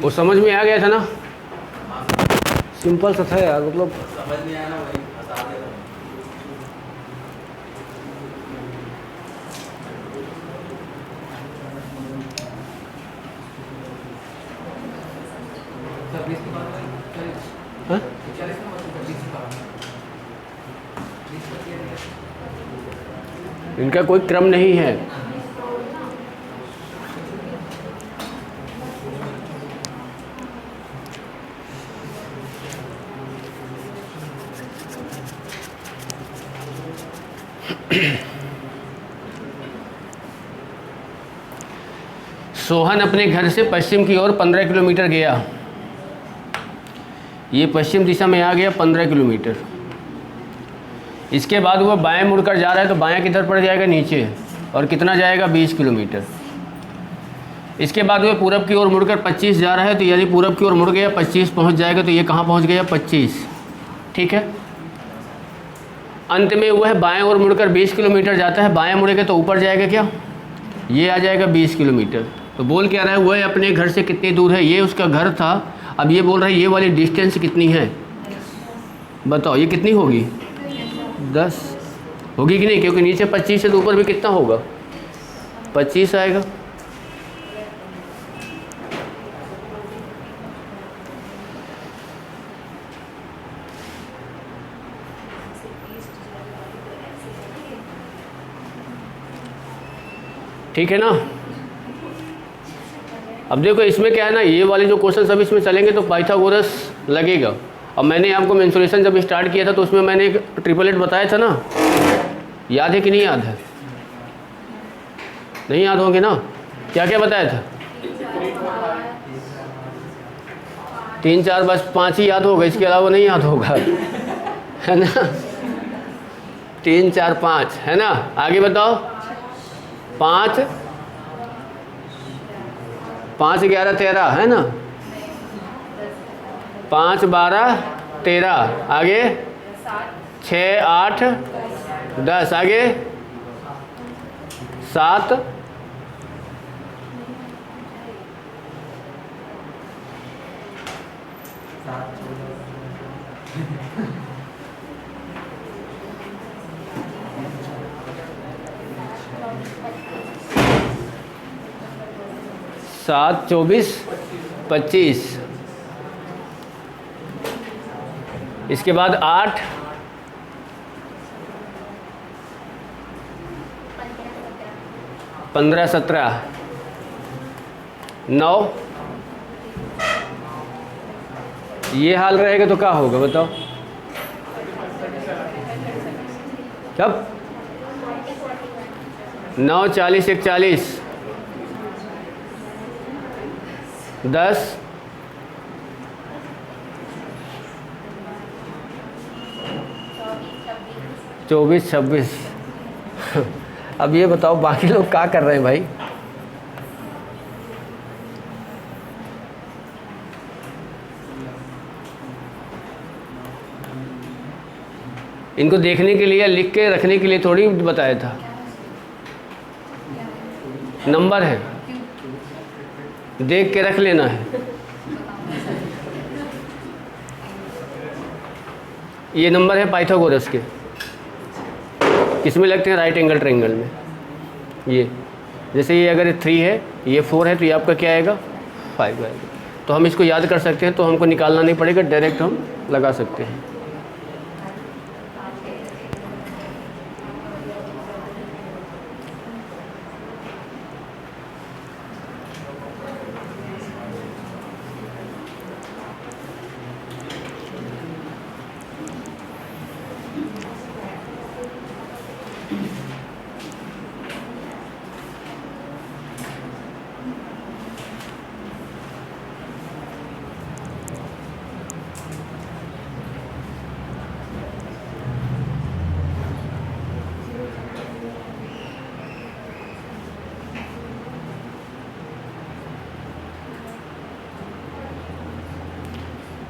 वो समझ में आ गया था ना, सिंपल सा था यार, मतलब समझ नहीं आया ना, वही बता दे रहा हूँ। हाँ? इनका कोई क्रम नहीं है। सोहन अपने घर से पश्चिम की ओर 15 किलोमीटर गया। ये पश्चिम दिशा में आ गया 15 किलोमीटर। इसके बाद वह बाएं मुड़कर जा रहा है, तो बायां किधर पड़ जाएगा, नीचे, और कितना जाएगा, 20 किलोमीटर। इसके बाद वह पूरब की ओर मुड़कर 25 जा रहा है, तो यानी पूरब की ओर मुड़ गया, 25 पहुंच जाएगा, तो ये कहाँ पहुंच गया, 25। ठीक है। अंत में वह बाएं ओर मुड़कर 20 किलोमीटर जाता है। बाएं मुड़ेगा तो ऊपर जाएगा क्या, ये आ जाएगा 20 किलोमीटर। तो बोल क्या रहा है, वह अपने घर से कितनी दूर है, ये उसका घर था। अब ये बोल रहा है ये वाली डिस्टेंस कितनी है, बताओ ये कितनी होगी, 10 होगी कि नहीं, क्योंकि नीचे 25 से तो ऊपर भी कितना होगा, 25 आएगा। ठीक है ना। अब देखो इसमें क्या है ना, ये वाले जो क्वेश्चन सब इसमें चलेंगे तो पाइथागोरस लगेगा। अब मैंने आपको मेंसुरेशन जब स्टार्ट किया था तो उसमें मैंने एक ट्रिपलेट बताया था ना, याद है कि नहीं याद है, नहीं याद होंगे ना, क्या क्या बताया था, 3 4 बस 5 ही याद होगा, इसके अलावा नहीं याद होगा, है ना। 3 4 5 है ना, आगे बताओ। 5 5 11 13 है ना, 5 12 13, आगे 6 8 10, आगे 7 7 24 25, इसके बाद 8 15 17 9, ये हाल रहेगा तो क्या होगा बताओ, कब 9 40 41 10 24 26। अब ये बताओ बाकी लोग क्या कर रहे हैं भाई, इनको देखने के लिए लिख के रखने के लिए थोड़ी बताया था, नंबर है, देख के रख लेना है। ये नंबर है पाइथागोरस के, किसमें लगते हैं, राइट एंगल ट्रायंगल में। ये जैसे ये अगर 3 है, ये 4 है, तो ये आपका क्या आएगा, 5 आएगा। तो हम इसको याद कर सकते हैं, तो हमको निकालना नहीं पड़ेगा, डायरेक्ट हम लगा सकते हैं।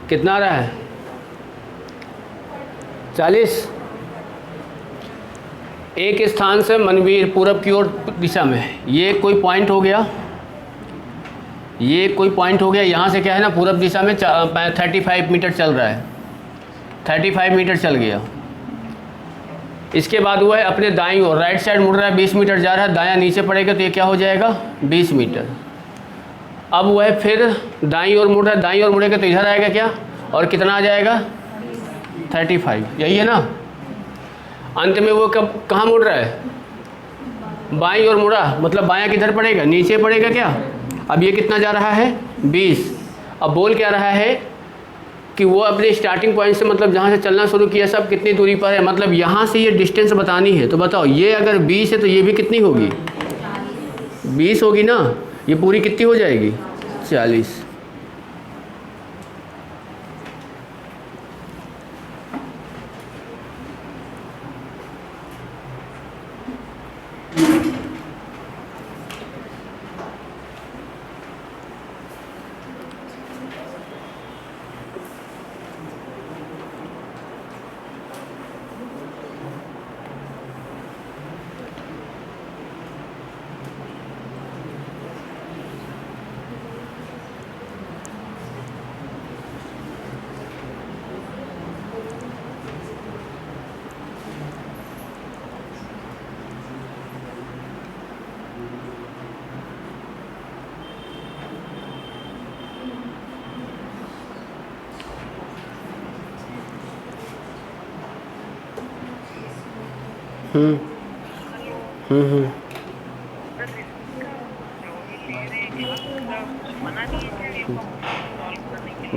कितना आ रहा है, 40। एक स्थान से मनवीर पूरब की ओर दिशा में, ये कोई पॉइंट हो गया, ये कोई पॉइंट हो गया। यहाँ से क्या है ना, पूरब दिशा में 35 मीटर चल रहा है, 35 मीटर चल गया। इसके बाद हुआ है अपने दाईं ओर, राइट साइड मुड़ रहा है, 20 मीटर जा रहा है, दायां नीचे पड़ेगा तो ये क्या हो जाएगा 20 मीटर। अब वह फिर दाईं ओर मुड़ रहा है, दाईं ओर मुड़ेगा तो इधर आएगा क्या, और कितना आ जाएगा 35, यही है ना। अंत में वो कब कहाँ मुड़ रहा है, बाईं ओर मुड़ा, मतलब बायां किधर पड़ेगा, नीचे पड़ेगा क्या। अब ये कितना जा रहा है 20। अब बोल क्या रहा है कि वो अपने स्टार्टिंग पॉइंट से, मतलब जहाँ से चलना शुरू किया सब कितनी दूरी पर है, मतलब यहाँ से ये डिस्टेंस बतानी है। तो बताओ ये अगर 20 है तो ये भी कितनी होगी 20 होगी ना, ये पूरी कितनी हो जाएगी 40।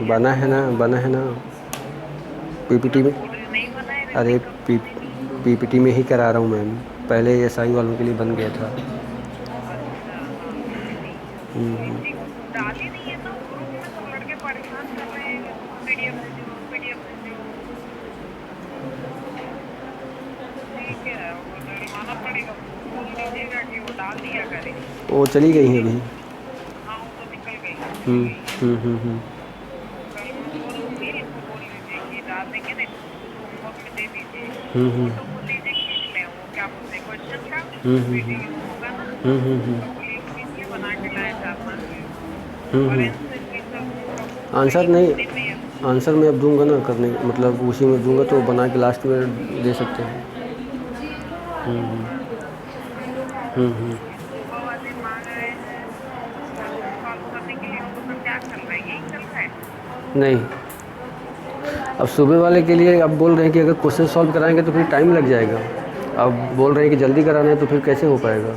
बना है ना, बना है ना पीपीटी में। अरे पीपीटी में ही करा रहा हूँ मैम, पहले एसआई वालों के लिए बन गया था। वो चली गई हैं अभी। आंसर नहीं, आंसर मैं अब दूंगा ना करने, मतलब उसी में दूंगा तो बना के लास्ट में दे सकते हैं। नहीं, अब सुबह वाले के लिए अब बोल रहे हैं कि अगर क्वेश्चन सॉल्व कराएंगे तो फिर टाइम लग जाएगा। अब बोल रहे हैं कि जल्दी कराना है तो फिर कैसे हो पाएगा।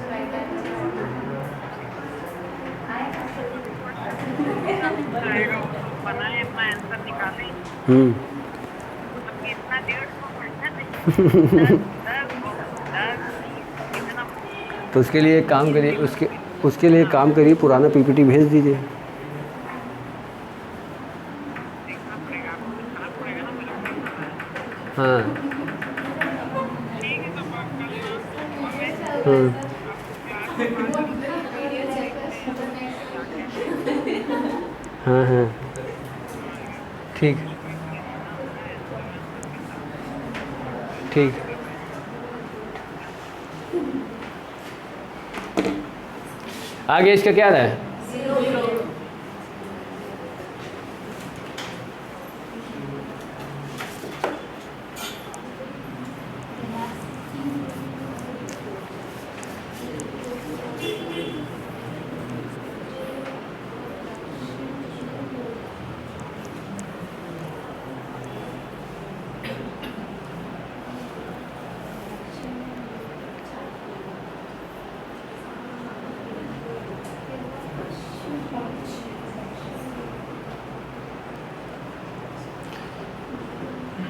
तो उसके लिए काम करिए, उसके लिए काम करिए, पुराना पीपीटी भेज दीजिए। हाँ हाँ हाँ ठीक ठीक। आगे इसका क्या रहा है,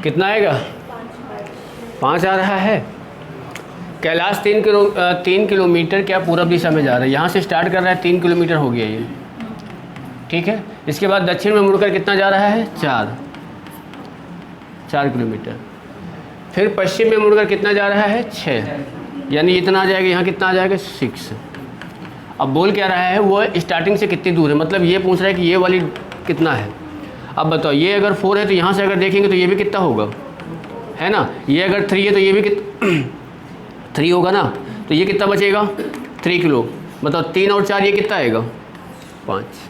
कितना आएगा 5 आ रहा है। कैलाश 3 किलोमीटर क्या पूरब दिशा में जा रहा है, यहाँ से स्टार्ट कर रहा है 3 किलोमीटर हो गया ये, ठीक है। इसके बाद दक्षिण में मुड़कर कितना जा रहा है 4 किलोमीटर। फिर पश्चिम में मुड़कर कितना जा रहा है 6, यानी इतना आ जाएगा, यहाँ कितना आ जाएगा 6। अब बोल क्या रहा है वो स्टार्टिंग से कितनी दूर है, मतलब ये पूछ रहा है कि ये वाली कितना है। अब बताओ ये अगर 4 है तो यहाँ से अगर देखेंगे तो ये भी कितना होगा, है ना। ये अगर 3 है तो ये भी 3 होगा ना, तो ये कितना बचेगा 3 किलो। बताओ 3 और 4 ये कितना आएगा 5।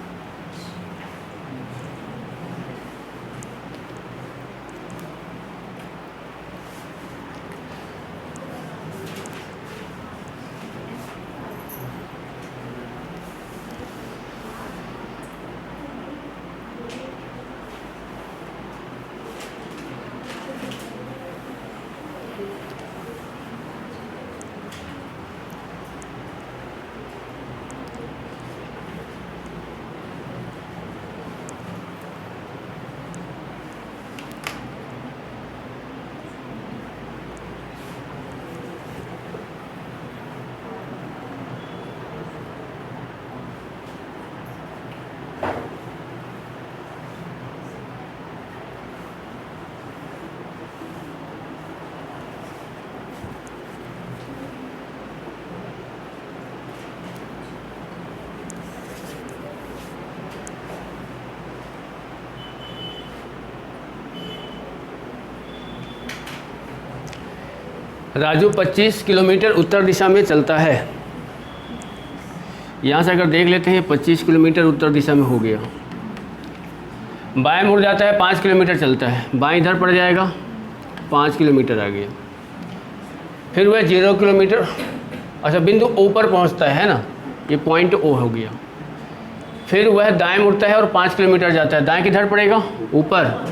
राजू 25 किलोमीटर उत्तर दिशा में चलता है। यहाँ से अगर देख लेते हैं 25 किलोमीटर उत्तर दिशा में हो गया। बाएं मुड़ जाता है 5 किलोमीटर चलता है, बाएं इधर पड़ जाएगा 5 किलोमीटर आ गया। फिर वह 0 किलोमीटर, अच्छा बिंदु ओ पर पहुँचता है ना, ये पॉइंट ओ हो गया। फिर वह दाएं मुड़ता है और 5 किलोमीटर जाता है, दाएं किधर पड़ेगा ऊपर,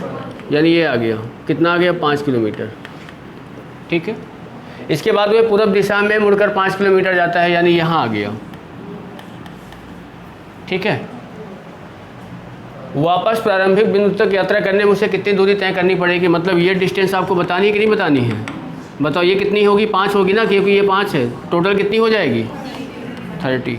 यानी ये आ गया, कितना आ गया 5 किलोमीटर। ठीक है। इसके बाद वह पूरब दिशा में मुड़कर 5 किलोमीटर जाता है, यानी यहाँ आ गया। ठीक है। वापस प्रारंभिक बिंदु तक यात्रा करने में उसे कितनी दूरी तय करनी पड़ेगी, मतलब ये डिस्टेंस आपको बतानी है कि नहीं बतानी है। बताओ ये कितनी होगी, 5 होगी ना, क्योंकि ये 5 है, टोटल कितनी हो जाएगी 30।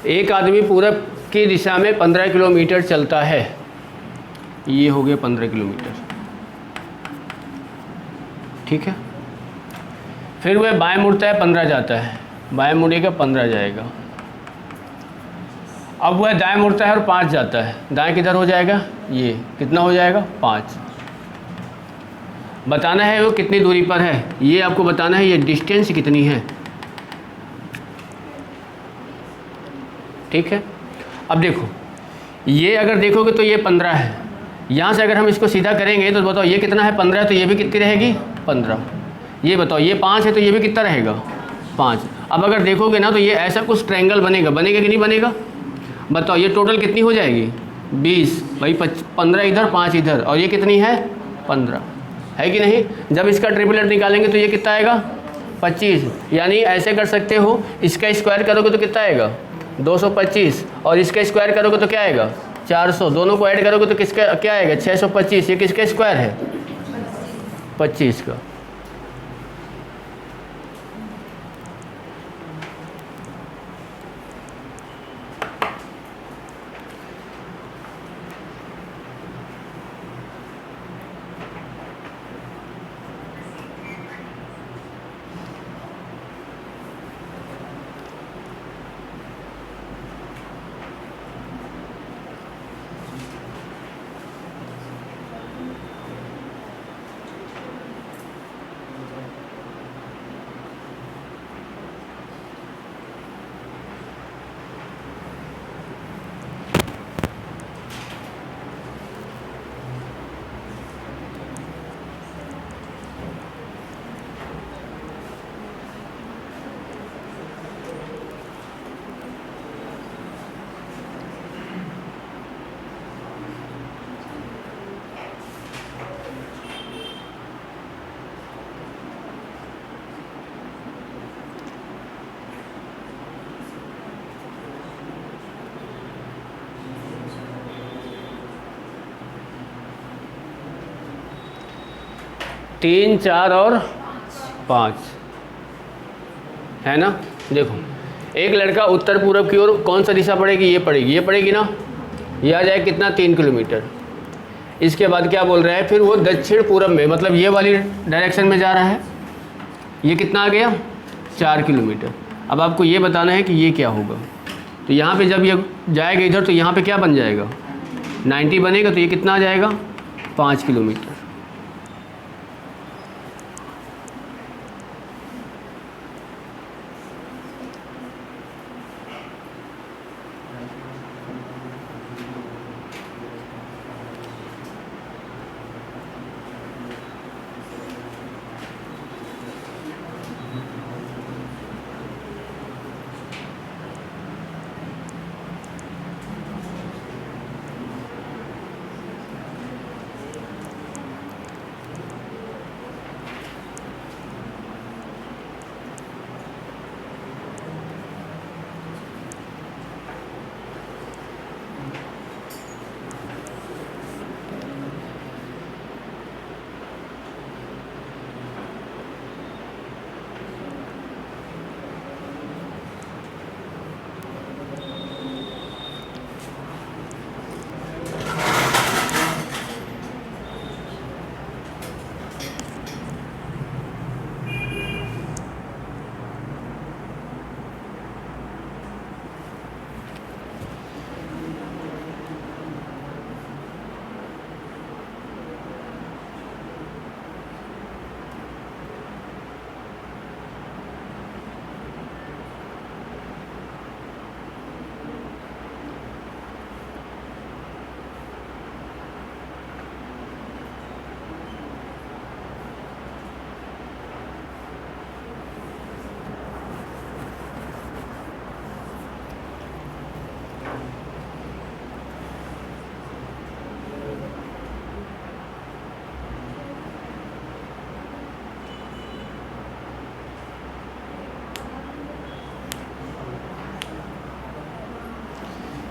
एक आदमी पूरब की दिशा में 15 किलोमीटर चलता है, ये हो गया 15 किलोमीटर। ठीक है। फिर वह बाएं मुड़ता है 15 जाता है, बाएं मुड़ेगा 15 जाएगा। अब वह दाएं मुड़ता है और 5 जाता है, दाएं किधर हो जाएगा, ये कितना हो जाएगा 5। बताना है वो कितनी दूरी पर है, ये आपको बताना है, ये डिस्टेंस कितनी है। ठीक है। अब देखो ये अगर देखोगे तो ये 15 है, यहाँ से अगर हम इसको सीधा करेंगे तो बताओ ये कितना है 15, तो ये भी कितनी रहेगी 15। ये बताओ ये 5 है तो ये भी कितना रहेगा 5। अब अगर देखोगे ना तो ये ऐसा कुछ ट्रायंगल बनेगा, बनेगा कि नहीं बनेगा। बताओ ये टोटल कितनी हो जाएगी 20, भाई 15 इधर 5 इधर, और ये कितनी है 15, है कि नहीं। जब इसका ट्रिपलेट निकालेंगे तो ये कितना आएगा 25। यानी ऐसे कर सकते हो, इसका स्क्वायर करोगे तो कितना आएगा 225, और इसका स्क्वायर करोगे तो क्या आएगा 400, दोनों को ऐड करोगे तो किसका क्या आएगा 625। ये किसका स्क्वायर है 25 का। 3, 4 और 5 है ना। देखो एक लड़का उत्तर पूर्व की ओर कौन सा दिशा पड़ेगी, ये पड़ेगी, ये पड़ेगी ना, ये आ जाए कितना 3 किलोमीटर। इसके बाद क्या बोल रहा है, फिर वो दक्षिण पूर्व में, मतलब ये वाली डायरेक्शन में जा रहा है, ये कितना आ गया 4 किलोमीटर। अब आपको ये बताना है कि ये क्या होगा। तो यहाँ पे जब ये जाएगा इधर तो यहाँ पे क्या बन जाएगा 90 बनेगा, तो ये कितना आ जाएगा 5 किलोमीटर।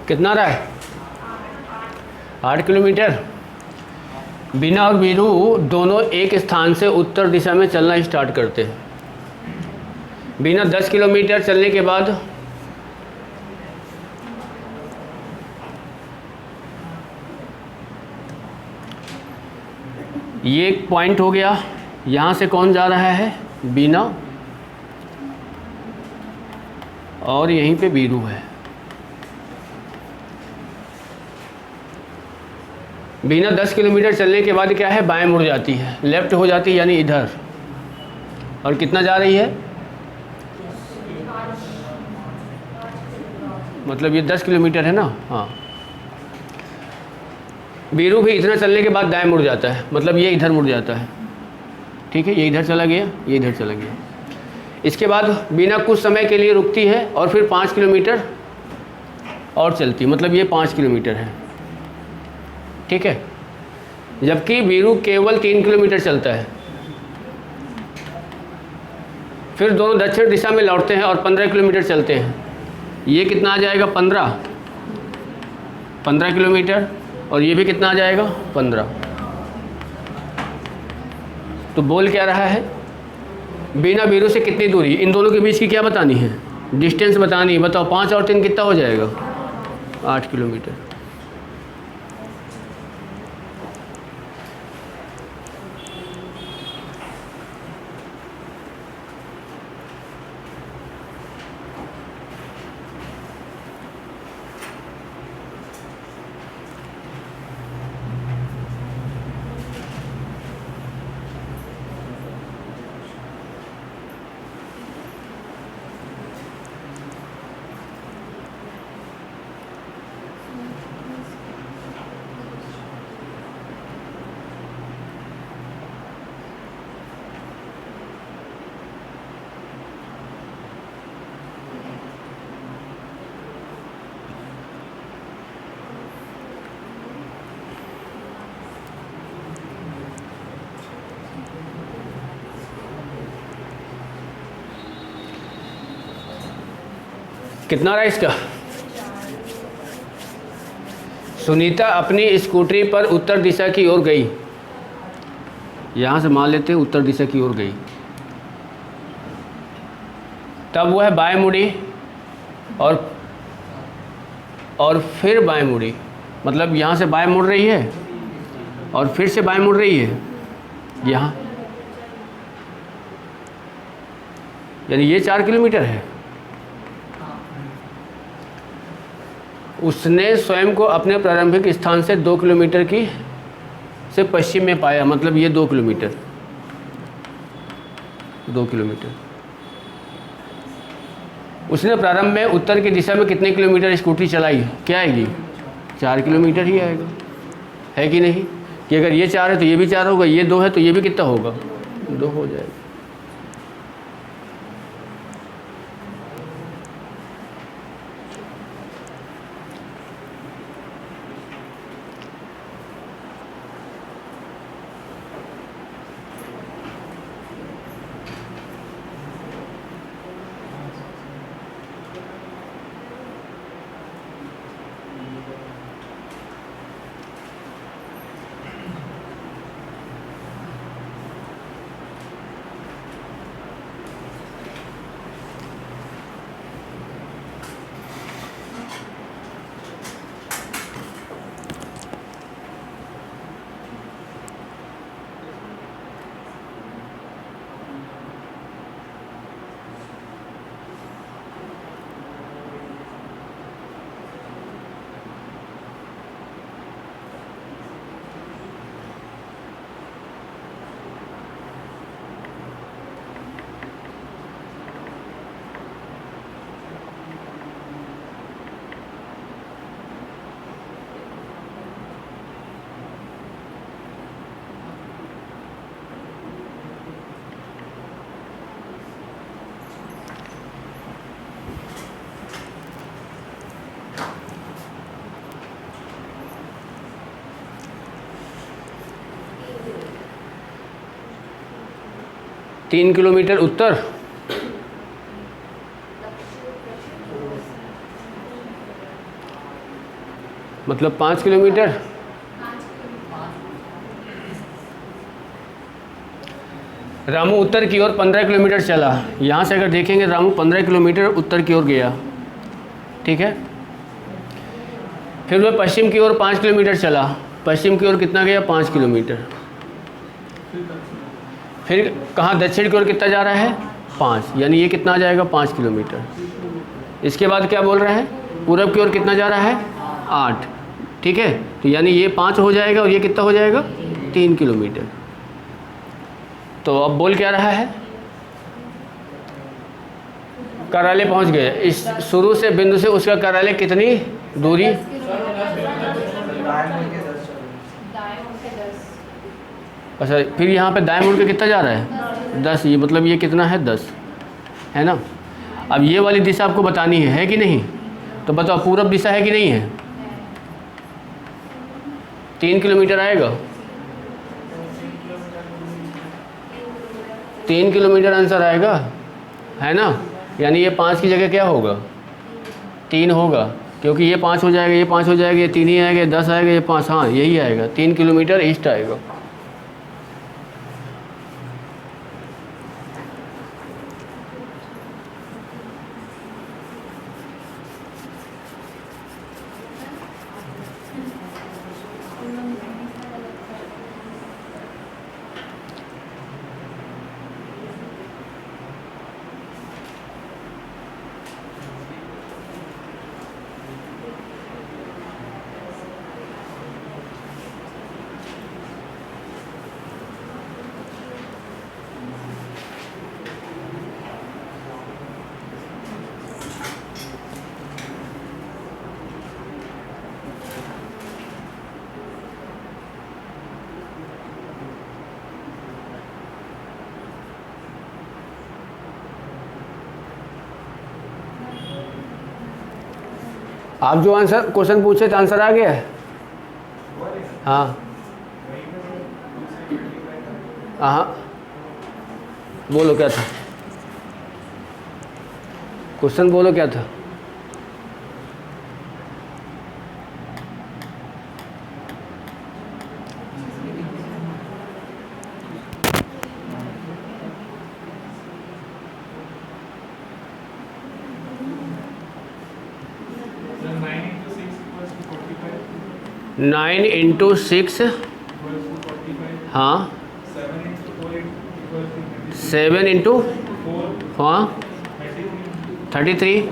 कितना रहा है 8 किलोमीटर। बीना और वीरू दोनों एक स्थान से उत्तर दिशा में चलना स्टार्ट करते हैं। बीना 10 किलोमीटर चलने के बाद ये एक पॉइंट हो गया, यहाँ से कौन जा रहा है बीना, और यहीं पे वीरू है। बीना 10 किलोमीटर चलने के बाद क्या है बाएं मुड़ जाती है, लेफ्ट हो जाती है यानी इधर, और कितना जा रही है, मतलब ये 10 किलोमीटर है ना। हाँ, वीरू भी इतना चलने के बाद दाएं मुड़ जाता है, मतलब ये इधर मुड़ जाता है। ठीक है, ये इधर चला गया, ये इधर चला गया। इसके बाद बीना कुछ समय के लिए रुकती है और फिर 5 किलोमीटर और चलती, मतलब ये 5 किलोमीटर है। ठीक है, जबकि वीरू केवल 3 किलोमीटर चलता है। फिर दोनों दक्षिण दिशा में लौटते हैं और 15 किलोमीटर चलते हैं। ये कितना आ जाएगा 15 किलोमीटर, और ये भी कितना आ जाएगा 15। तो बोल क्या रहा है, बीना वीरू से कितनी दूरी, इन दोनों के बीच की क्या बतानी है, डिस्टेंस बतानी है। बताओ 5 और 3 कितना हो जाएगा 8 किलोमीटर। कितना रहा इसका। सुनीता अपनी स्कूटरी पर उत्तर दिशा की ओर गई। यहाँ से मान लेते हैं उत्तर दिशा की ओर गई, तब वह बाएं मुड़ी और फिर बाएं मुड़ी, मतलब यहाँ से बाएं मुड़ रही है और फिर से बाएं मुड़ रही है यहाँ, यानी ये 4 किलोमीटर है। उसने स्वयं को अपने प्रारंभिक स्थान से 2 किलोमीटर की से पश्चिम में पाया, मतलब ये 2 किलोमीटर, 2 किलोमीटर। उसने प्रारंभ में उत्तर की दिशा में कितने किलोमीटर स्कूटी चलाई? क्या आएगी? 4 किलोमीटर ही आएगा, है कि नहीं? कि अगर ये 4 है तो ये भी 4 होगा, ये 2 है तो ये भी कितना होगा? 2 हो जाएगा। तीन किलोमीटर उत्तर, मतलब 5 किलोमीटर। रामू उत्तर की ओर 15 किलोमीटर चला। यहाँ से अगर देखेंगे रामू 15 किलोमीटर उत्तर की ओर गया, ठीक है। फिर वह पश्चिम की ओर 5 किलोमीटर चला। पश्चिम की ओर कितना गया? 5 किलोमीटर। फिर कहाँ दक्षिण की ओर कितना जा रहा है? 5, यानी ये कितना आ जाएगा? 5 किलोमीटर। इसके बाद क्या बोल रहा है? पूरब की ओर कितना जा रहा है? 8, ठीक है। तो यानी ये 5 हो जाएगा और ये कितना हो जाएगा? 3 किलोमीटर। तो अब बोल क्या रहा है? कार्यालय पहुंच गए। इस शुरू से बिंदु से उसका कार्यालय कितनी दूरी? अच्छा, फिर यहाँ पे दाएं मुड़ के कितना जा रहा है? 10। ये मतलब ये कितना है? 10, है ना। अब ये वाली दिशा आपको बतानी है कि नहीं? तो बताओ, पूरब दिशा है कि नहीं है? 3 किलोमीटर आएगा। 3 किलोमीटर आंसर आएगा, है ना। यानी ये 5 की जगह क्या होगा? 3 होगा, क्योंकि ये 5 हो जाएगा, ये 5 हो जाएगा, ये 3 ही आएगा, ये 10 आएगा, ये 5, हाँ यही आएगा। 3 किलोमीटर ईस्ट आएगा। आप जो आंसर क्वेश्चन पूछे तो आंसर आ गया है? हाँ हाँ, बोलो क्या था क्वेश्चन? बोलो क्या था? 9 इंटू 6, हाँ 7 इंटू, हाँ 33,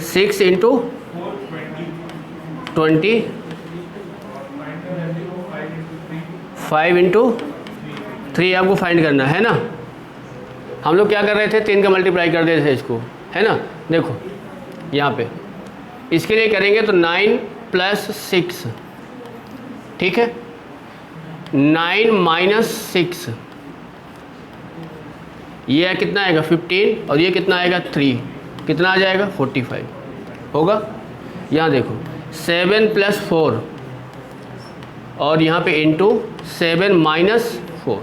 6 इंटू 20, 5 इंटू 3 आपको फाइंड करना है ना। हम लोग क्या कर रहे थे, 3 का मल्टीप्लाई कर देते थे इसको, है ना। देखो यहाँ पे इसके लिए करेंगे तो 9 प्लस 6, ठीक है, 9 माइनस 6, ये कितना आएगा 15, और ये कितना आएगा 3, कितना आ जाएगा 45 होगा। यहाँ देखो 7 प्लस 4, और यहाँ पे इंटू 7 माइनस 4,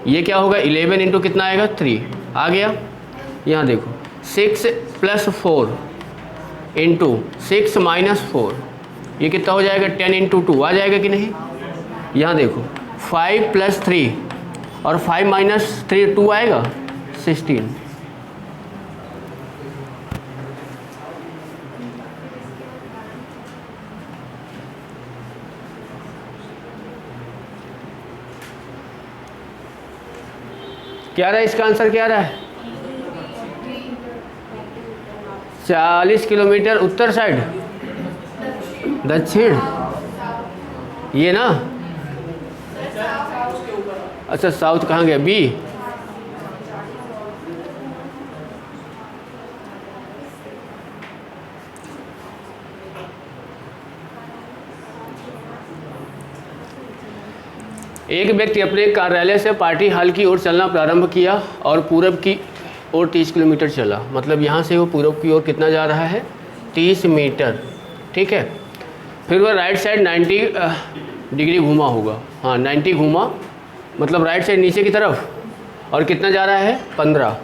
ये क्या होगा 11 इंटू कितना आएगा 3 आ गया। यहाँ देखो 6 प्लस 4 इंटू 6 माइनस 4, ये कितना हो जाएगा 10 इंटू 2 आ जाएगा कि नहीं। यहाँ देखो 5 प्लस 3 और 5 माइनस 3 2 आएगा 16। क्या रहा है इसका आंसर, क्या रहा है 40 किलोमीटर उत्तर साइड, दक्षिण, ये ना। अच्छा साउथ कहाँ गया, बी। एक व्यक्ति अपने कार्यालय से पार्टी हॉल की ओर चलना प्रारंभ किया और पूरब की ओर 30 किलोमीटर चला। मतलब यहाँ से वो पूरब की ओर कितना जा रहा है 30 मीटर, ठीक है। फिर वह राइट साइड 90 डिग्री घूमा होगा, हाँ 90 घूमा, मतलब राइट साइड नीचे की तरफ, और कितना जा रहा है 15।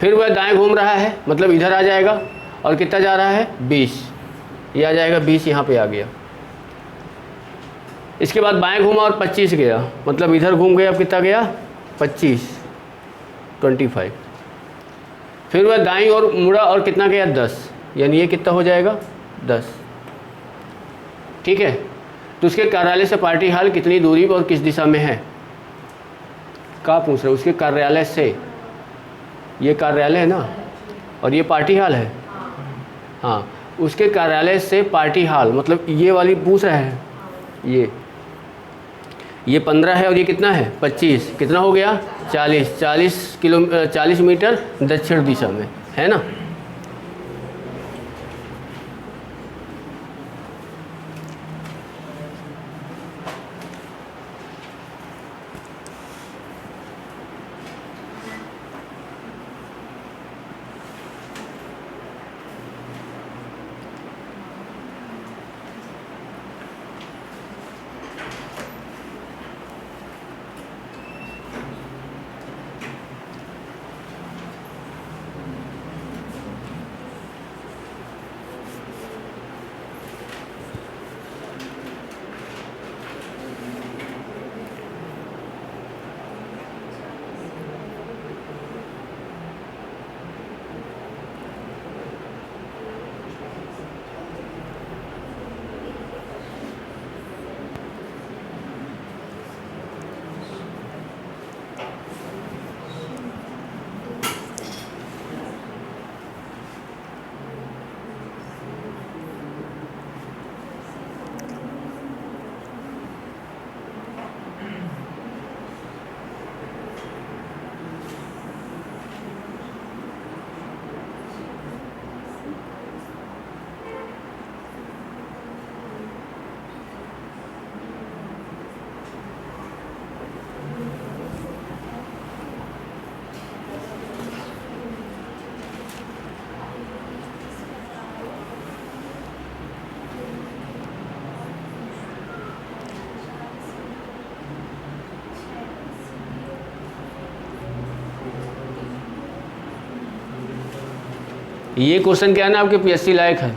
फिर वह दाएं घूम रहा है, मतलब इधर आ जाएगा, और कितना जा रहा है 20, ये आ जाएगा 20, यहाँ पे आ गया। इसके बाद बाएं घूमा और 25 गया, मतलब इधर घूम गया, अब कितना गया 25, 25। फिर वह दाईं ओर मुड़ा और कितना गया 10, यानी ये कितना हो जाएगा 10, ठीक है। तो उसके कार्यालय से पार्टी हॉल कितनी दूरी और किस दिशा में है, क्या पूछ रहे हो। उसके कार्यालय से, ये कार्यालय है ना, और ये पार्टी हॉल है, हाँ उसके कार्यालय से पार्टी हॉल, मतलब ये वाली पूछ रहे हैं, ये 15 है और ये कितना है 25, कितना हो गया 40 मीटर दक्षिण दिशा में, है ना। ये क्वेश्चन क्या है ना, आपके पीएससी लायक है।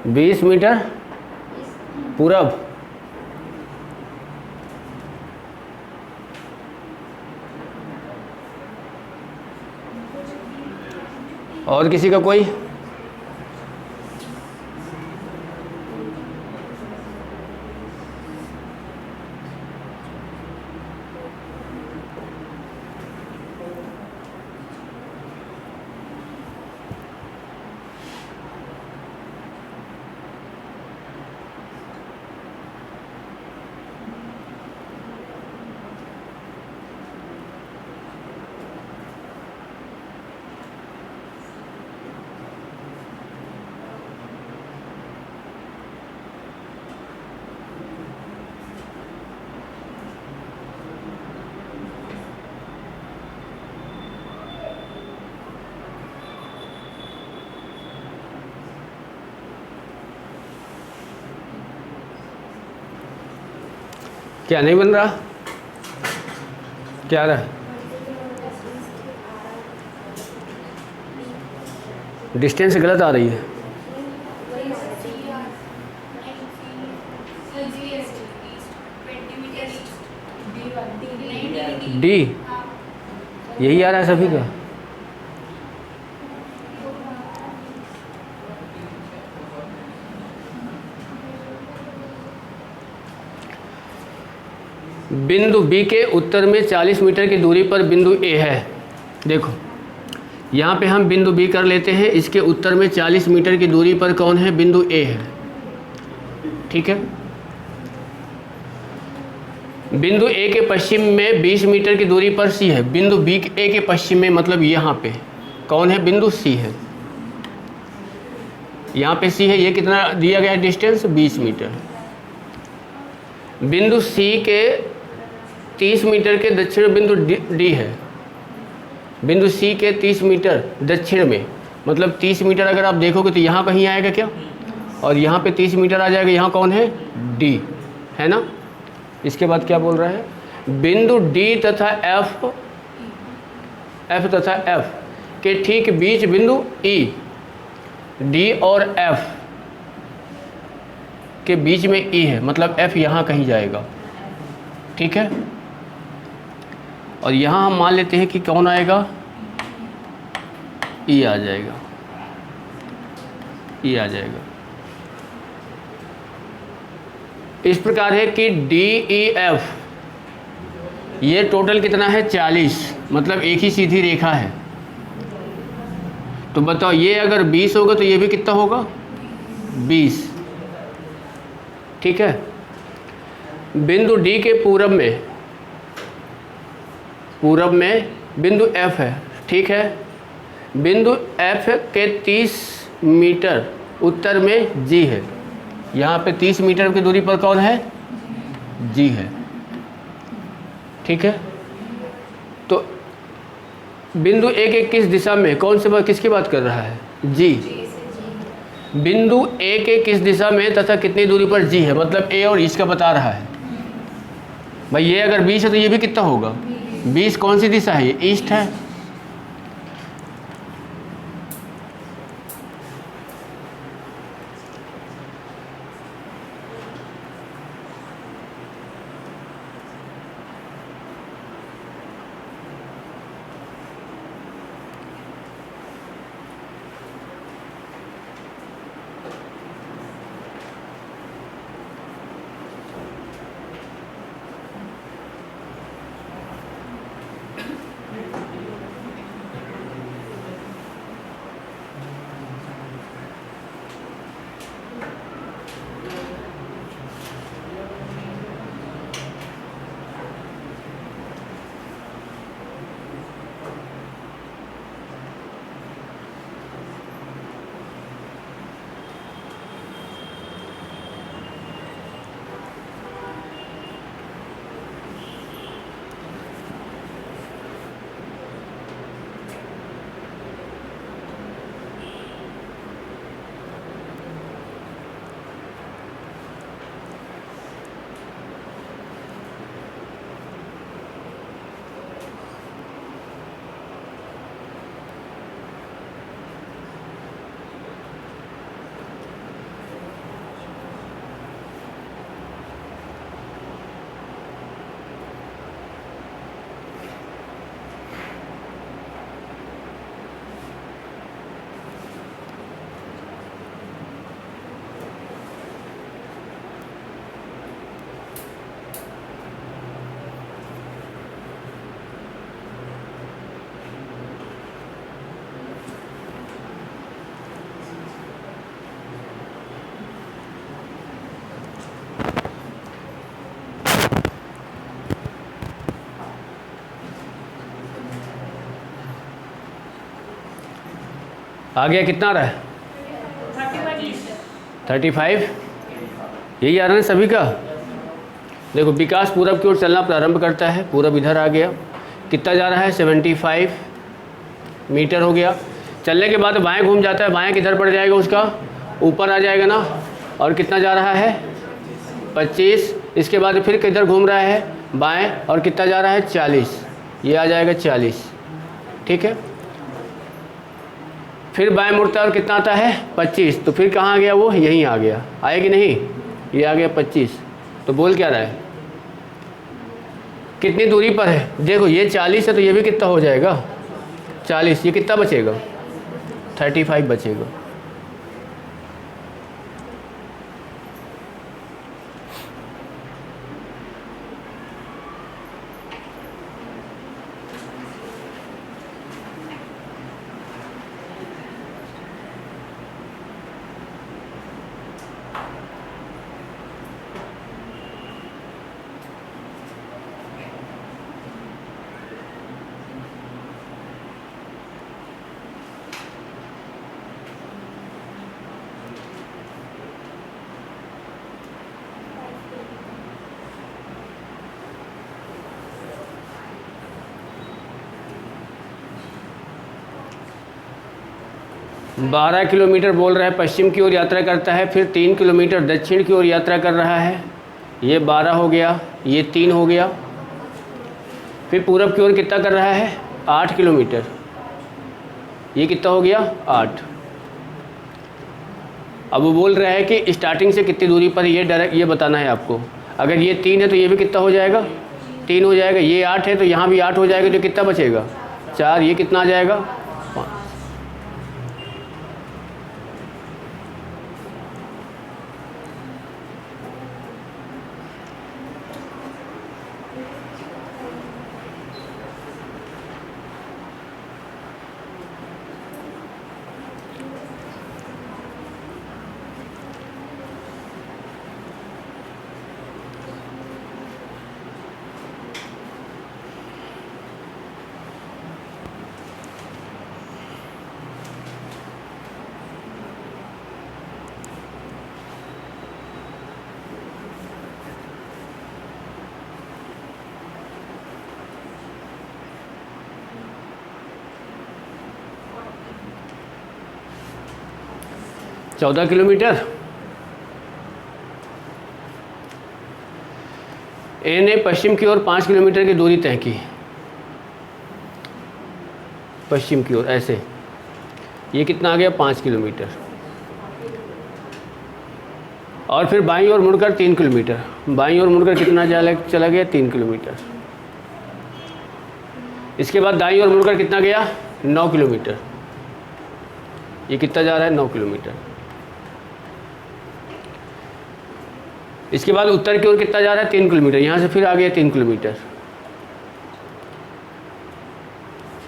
20 मीटर पूरब। और किसी का कोई? क्या नहीं बन रहा? क्या आ रहा है? डिस्टेंस गलत आ रही है। डी यही आ रहा है सभी का। बिंदु बी के उत्तर में 40 मीटर की दूरी पर बिंदु ए है। देखो यहाँ पे हम बिंदु बी कर लेते हैं, इसके उत्तर में 40 मीटर की दूरी पर कौन है? बिंदु ए है। ठीक है। बिंदु ए के पश्चिम में 20 मीटर की दूरी पर सी है। बिंदु बी ए के पश्चिम में मतलब यहाँ पे कौन है? बिंदु सी है। यहाँ पे सी है, ये कितना दिया गया है डिस्टेंस? 20 मीटर। बिंदु सी के 30 मीटर के दक्षिण बिंदु डी है। बिंदु सी के 30 मीटर दक्षिण में मतलब 30 मीटर अगर आप देखोगे तो यहाँ कहीं आएगा क्या? और यहाँ पे 30 मीटर आ जाएगा। यहाँ कौन है? डी है ना। इसके बाद क्या बोल रहा है? बिंदु डी तथा एफ तथा एफ के ठीक बीच बिंदु ई। डी और एफ के बीच में ई है मतलब एफ यहाँ कहीं जाएगा। ठीक है। और यहाँ हम मान लेते हैं कि कौन आएगा? ई आ जाएगा। ई आ जाएगा। इस प्रकार है कि डी ई एफ ये टोटल कितना है? 40 मतलब एक ही सीधी रेखा है। तो बताओ ये अगर 20 होगा तो ये भी कितना होगा? 20। ठीक है। बिंदु डी के पूरब में बिंदु एफ है। ठीक है। बिंदु एफ के 30 मीटर उत्तर में जी है। यहाँ पे 30 मीटर की दूरी पर कौन है? जी है। ठीक है। तो बिंदु ए के किस दिशा में कौन से किसकी बात कर रहा है? जी। बिंदु ए के किस दिशा में तथा कितनी दूरी पर जी है मतलब ए और इसका बता रहा है। भाई ये अगर 20 है तो ये भी कितना होगा? 20 कौन सी दिशा है? ये ईस्ट है। आ गया, कितना आ रहा है? 35। यही आ रहा है सभी का। देखो विकास पूरब की ओर चलना प्रारंभ करता है, पूरब इधर आ गया, कितना जा रहा है? 75 मीटर हो गया। चलने के बाद बाएं घूम जाता है, बाएं किधर पड़ जाएगा उसका? ऊपर आ जाएगा ना। और कितना जा रहा है? 25। इसके बाद फिर किधर घूम रहा है? बाएं, और कितना जा रहा है? 40। ये आ जाएगा 40, ठीक है। फिर बाएं मुड़ता है और कितना आता है? 25। तो फिर कहाँ आ गया वो? यहीं आ गया, आए कि नहीं? ये आ गया 25। तो बोल क्या रहा है? कितनी दूरी पर है? देखो ये 40 है तो ये भी कितना हो जाएगा? 40। ये कितना बचेगा? 35 बचेगा। बारह किलोमीटर बोल रहा है पश्चिम की ओर यात्रा करता है, फिर 3 किलोमीटर दक्षिण की ओर यात्रा कर रहा है। ये 12 हो गया, ये 3 हो गया। फिर पूरब की ओर कितना कर रहा है? 8 किलोमीटर। ये कितना हो गया? 8। अब वो बोल रहा है कि स्टार्टिंग से कितनी दूरी पर ये डायरेक्ट ये बताना है आपको। अगर ये 3 है तो ये भी कितना हो जाएगा? 3 हो जाएगा। ये 8 है तो यहाँ भी 8 हो जाएगा, तो कितना बचेगा? 4। ये कितना आ जाएगा? 5। चौदह किलोमीटर। ए ने पश्चिम की ओर 5 किलोमीटर की दूरी तय की, पश्चिम की ओर ऐसे। ये कितना आ गया? 5 किलोमीटर। और फिर बाईं ओर मुड़कर 3 किलोमीटर। बाईं ओर मुड़कर कितना चला गया? 3 किलोमीटर। इसके बाद दाईं ओर मुड़कर कितना गया? 9 किलोमीटर। ये कितना जा रहा है? 9 किलोमीटर। इसके बाद उत्तर की ओर कितना जा रहा है? 3 किलोमीटर। यहाँ से फिर आ गया 3 किलोमीटर।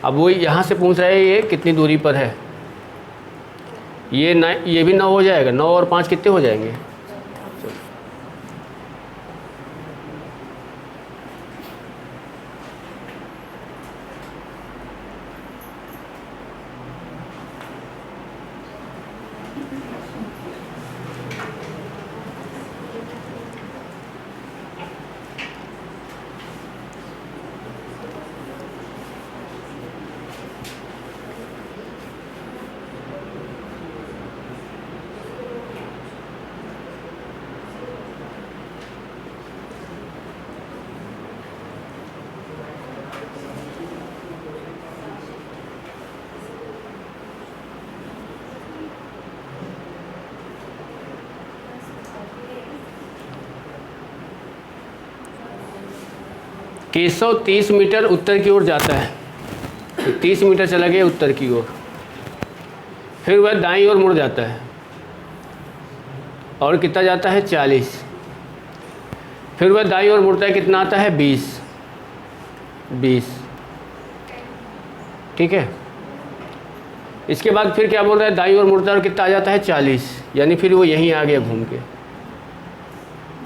अब वो यहाँ से पूछ रहे हैं ये कितनी दूरी पर है। ये भी 9 हो जाएगा। 9 और 5 कितने हो जाएंगे? केशव 30 मीटर उत्तर की ओर जाता है। 30 मीटर चला गया उत्तर की ओर। फिर वह दाईं ओर मुड़ जाता है और कितना जाता है? 40। फिर वह दाईं ओर मुड़ता है, कितना आता है? 20। ठीक है। इसके बाद फिर क्या बोल रहा है? दाईं ओर मुड़ता है और कितना आ जाता है? 40। यानी फिर वो यहीं आ गया घूम के।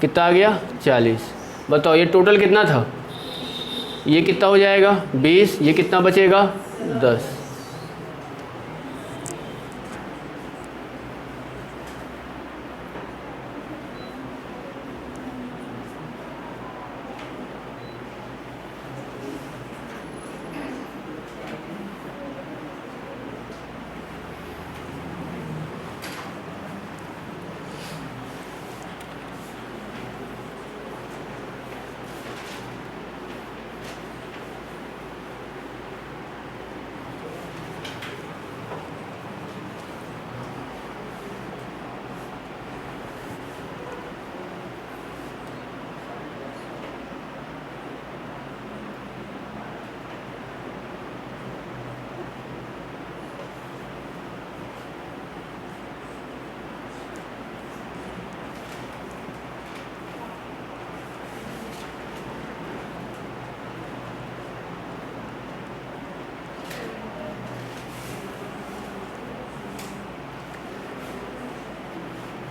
कितना आ गया? 40। बताओ ये टोटल कितना था? ये कितना हो जाएगा? 20। ये कितना बचेगा? 10।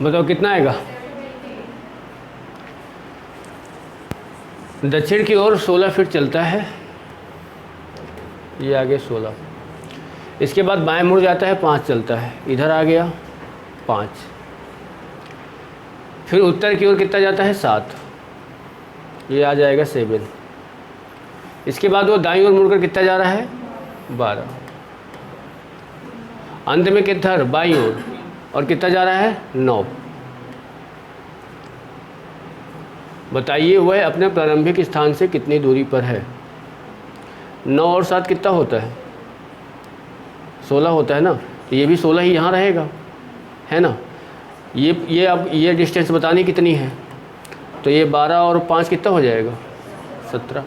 बताओ कितना आएगा। दक्षिण की ओर 16 फीट चलता है, ये आगे 16। इसके बाद बाएं मुड़ जाता है, 5 चलता है, इधर आ गया 5। फिर उत्तर की ओर कितना जाता है, 7, ये आ जाएगा 7। इसके बाद वो दाईं ओर मुड़कर कितना जा रहा है, 12। अंत में किधर, बाईं ओर, और कितना जा रहा है, 9। बताइए वह अपने प्रारंभिक स्थान से कितनी दूरी पर है। 9 और 7 कितना होता है, 16 होता है ना, तो ये भी 16 ही यहाँ रहेगा, है ना। ये अब ये डिस्टेंस बतानी कितनी है, तो ये 12 और 5 कितना हो जाएगा, 17।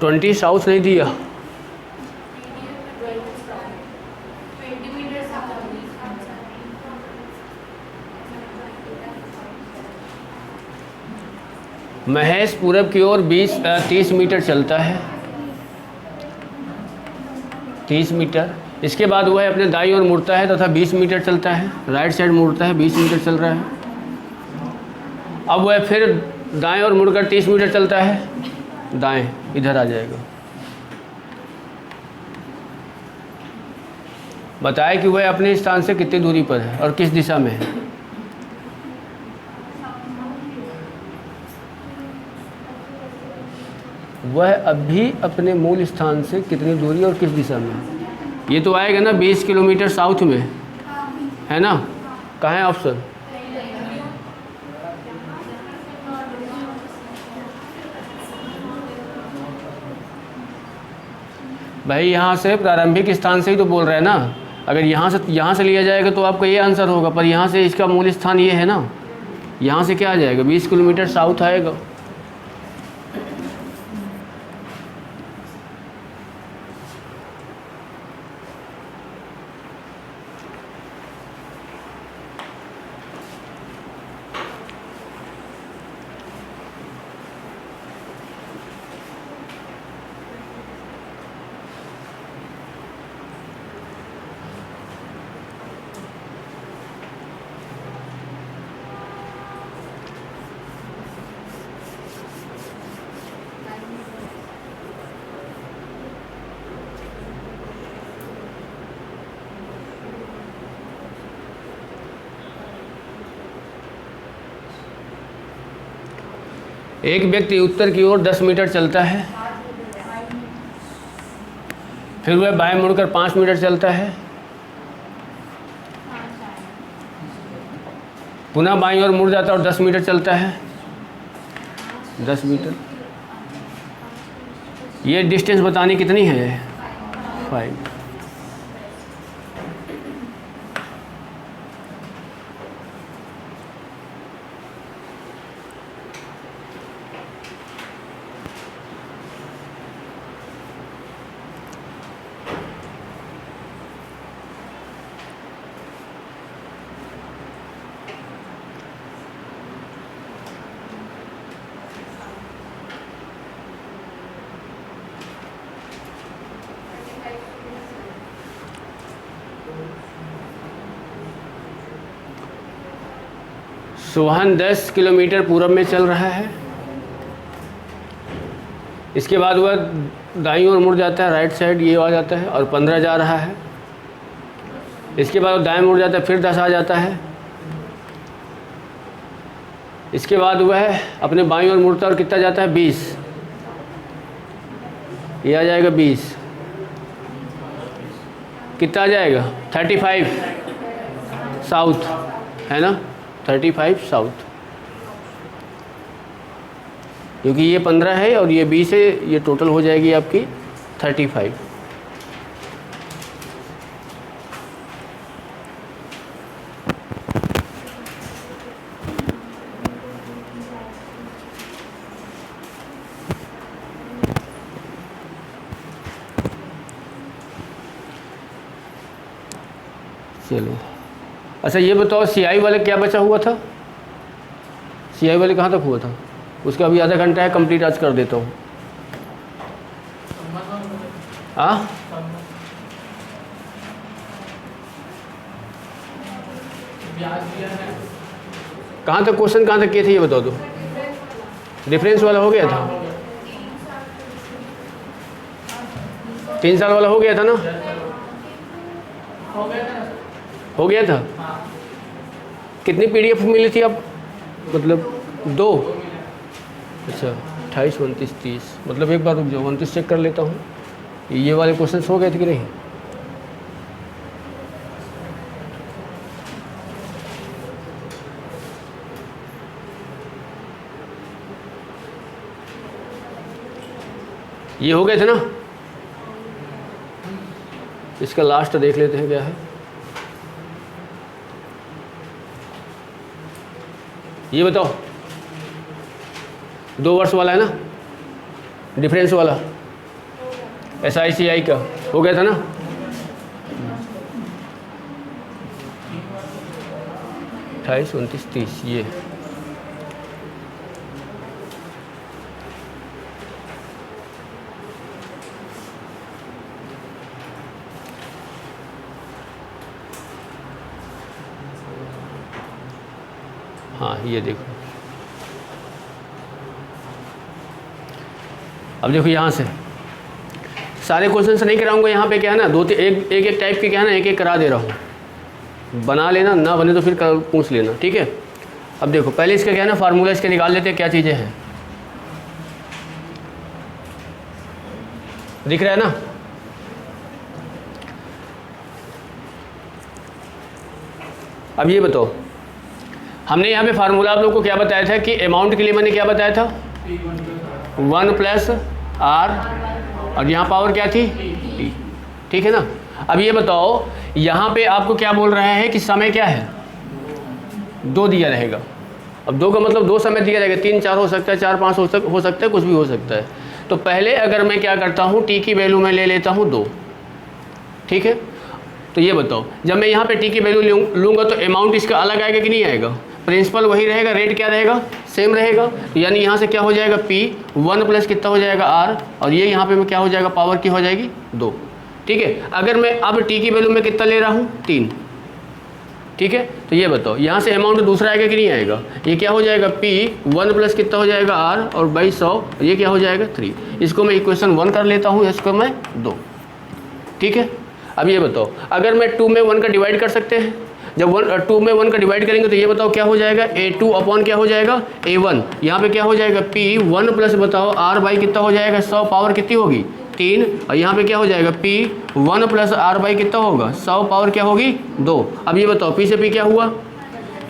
ट्वेंटी साउथ नहीं दिया, महेश पूरब की ओर 30 मीटर चलता है, 30 मीटर। इसके बाद वह अपने दाईं ओर मुड़ता है तथा 20 मीटर चलता है, राइट साइड मुड़ता है, 20 मीटर चल रहा है। अब वह फिर दाएं ओर मुड़कर 30 मीटर चलता है, दाएं, इधर आ जाएगा। बताए कि वह अपने स्थान से कितनी दूरी पर है और किस दिशा में है। वह अभी अपने मूल स्थान से कितनी दूरी और किस दिशा में है। ये तो आएगा ना 20 किलोमीटर साउथ में, है ना। कहाँ है ऑप्शन, भाई यहाँ से प्रारंभिक स्थान से ही तो बोल रहे हैं ना। अगर यहाँ से लिया जाएगा तो आपका ये आंसर होगा, पर यहाँ से इसका मूल स्थान ये है ना, यहाँ से क्या आ जाएगा, 20 किलोमीटर साउथ आएगा। एक व्यक्ति उत्तर की ओर 10 मीटर चलता है, फिर वह बाएं मुड़कर 5 मीटर चलता है, पुनः बाईं ओर मुड़ जाता है और 10 मीटर चलता है, 10 मीटर। ये डिस्टेंस बतानी कितनी है, 5। सोहन 10 किलोमीटर पूरब में चल रहा है। इसके बाद वह दाईं ओर मुड़ जाता है, राइट साइड ये आ जाता है, और 15 जा रहा है। इसके बाद वह दाएं मुड़ जाता है, फिर 10 आ जाता है। इसके बाद वह अपने बाईं ओर मुड़ता है और कितना जाता है, 20। ये आ जाएगा 20, कितना आ जाएगा 35 साउथ, है ना, 35 साउथ, क्योंकि ये 15 है और ये 20 है, ये टोटल हो जाएगी आपकी 35। चलो अच्छा ये बताओ सीआई वाले क्या बचा हुआ था, सीआई वाले कहाँ तक हुआ था, उसका अभी आधा घंटा है, कंप्लीट आज कर देता हूँ। हाँ कहाँ तक क्वेश्चन कहाँ तक किए थे ये बताओ तो, डिफरेंस वाला हो गया था, 3 साल वाला हो गया था ना, हो गया था। कितनी पीडीएफ मिली थी अब, मतलब 2, अच्छा 28, 29, 30, मतलब एक बार रुक जाओ 29 चेक कर लेता हूँ, ये वाले क्वेश्चंस हो गए थे कि नहीं। ये हो गए थे ना, इसका लास्ट देख लेते हैं क्या है। ये बताओ 2 वर्ष वाला है ना, डिफरेंस वाला, SICI का हो गया था ना। अट्ठाईस, 29, 30 ये हाँ ये देखो, अब देखो यहाँ से सारे क्वेश्चन से नहीं कराऊंगा, यहाँ पे क्या है ना, एक टाइप के क्या है ना, एक करा दे रहा हूँ, बना लेना, ना बने तो फिर पूछ लेना, ठीक है। अब देखो पहले इसका क्या है ना, फार्मूला इसके निकाल लेते हैं, क्या चीज़ें हैं, दिख रहा है ना। अब ये बताओ, हमने यहाँ पे फार्मूला आप लोगों को क्या बताया था कि अमाउंट के लिए मैंने क्या बताया था, 1 + r, और यहाँ पावर क्या थी t, ठीक है ना। अब ये बताओ यहाँ पे आपको क्या बोल रहा है कि समय क्या है, 2 दिया रहेगा। अब 2 का मतलब 2 समय दिया रहेगा, 3, 4 हो सकता है, 4, 5 हो सकता है, कुछ भी हो सकता है। तो पहले अगर मैं क्या करता हूँ, t की वैल्यू मैं ले लेता हूँ 2, ठीक है। तो ये बताओ जब मैं यहाँ पे t की वैल्यू लूँगा तो अमाउंट इसका अलग आएगा कि नहीं आएगा, प्रिंसिपल वही रहेगा, रेट क्या रहेगा, सेम रहेगा, यानी यहाँ से क्या हो जाएगा p, 1 + कितना हो जाएगा r, और ये यहाँ पे क्या हो जाएगा, पावर की हो जाएगी 2, ठीक है। अगर मैं अब t की वैल्यू में कितना ले रहा हूँ, 3, ठीक है। तो ये बताओ यहाँ से अमाउंट दूसरा आएगा कि नहीं आएगा, ये क्या हो जाएगा p, 1 + कितना हो जाएगा r, और बाई 100, ये क्या हो जाएगा 3। इसको मैं इक्वेशन 1 कर लेता हूँ, इसको मैं 2, ठीक है। अब ये बताओ अगर मैं 2 में 1 का डिवाइड कर सकते हैं, जब 2 में 1 का डिवाइड करेंगे तो ये बताओ क्या हो जाएगा, A2 अपॉन क्या हो जाएगा, A1, यहाँ पे क्या हो जाएगा p, 1 + बताओ r बाई कितना हो जाएगा, 100, पावर कितनी होगी 3, और यहाँ पे क्या हो जाएगा p, 1 + r बाई कितना होगा, 100, पावर क्या होगी 2। अब ये बताओ p से p क्या हुआ,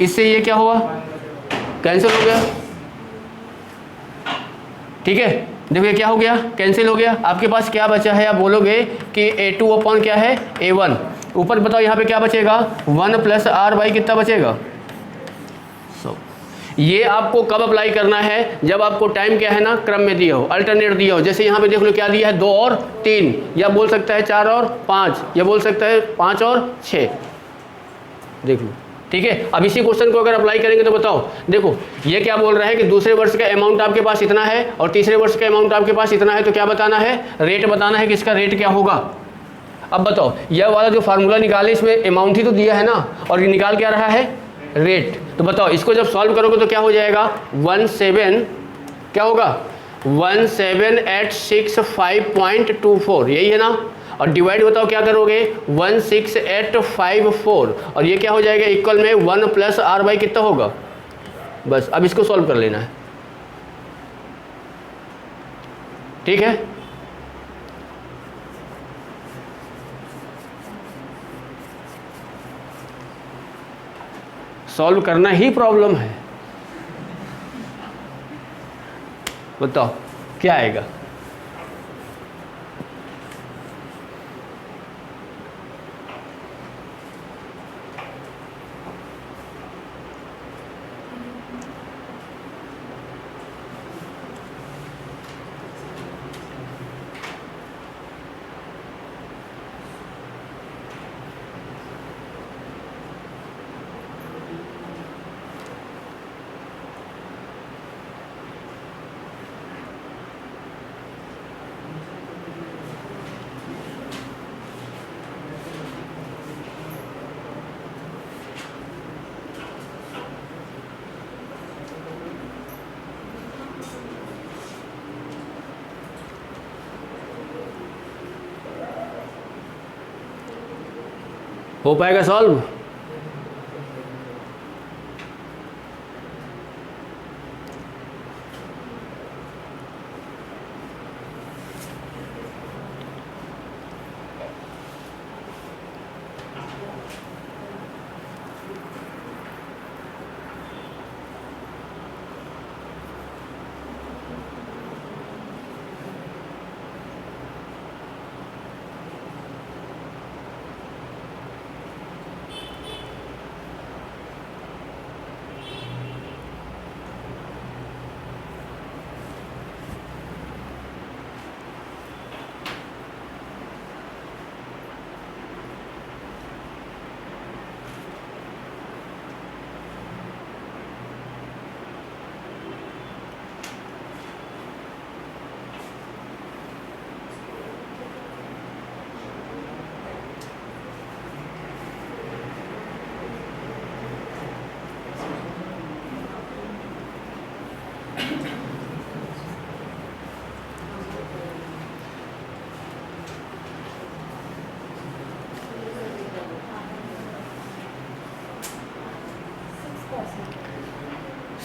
इससे ये क्या हुआ, कैंसिल हो गया, ठीक है। देखो ये क्या हो गया, कैंसिल हो गया। आपके पास क्या बचा है, आप बोलोगे कि A2 अपॉन क्या है, A1, ऊपर बताओ यहाँ पे क्या बचेगा, 1 + r बाई कितना बचेगा 100। ये आपको कब अप्लाई करना है, जब आपको टाइम क्या है ना, क्रम में दिया हो, अल्टरनेट दिया हो। जैसे यहाँ पे देख लो क्या दिया है, 2 और 3, या बोल सकता है 4 और 5, या बोल सकता है 5 और 6, देख लो, ठीक है। अब इसी क्वेश्चन को अगर अप्लाई करेंगे तो बताओ, देखो ये क्या बोल रहा है कि दूसरे वर्ष का अमाउंट आपके पास इतना है और तीसरे वर्ष का अमाउंट आपके पास इतना है, तो क्या बताना है, रेट बताना है कि इसका रेट क्या होगा। अब बताओ यह वाला जो फार्मूला निकाले इसमें अमाउंट ही तो दिया है ना, और ये निकाल क्या रहा है, रेट। तो बताओ इसको जब सॉल्व करोगे तो क्या हो जाएगा, 17 क्या होगा, 17,865.24, यही है ना। और डिवाइड बताओ क्या करोगे, 16854, और ये क्या हो जाएगा, इक्वल में 1 + r बाई कितना होगा। बस अब इसको सॉल्व कर लेना है, ठीक है। सॉल्व करना ही प्रॉब्लम है। बताओ क्या आएगा? हो पाएगा सॉल्व?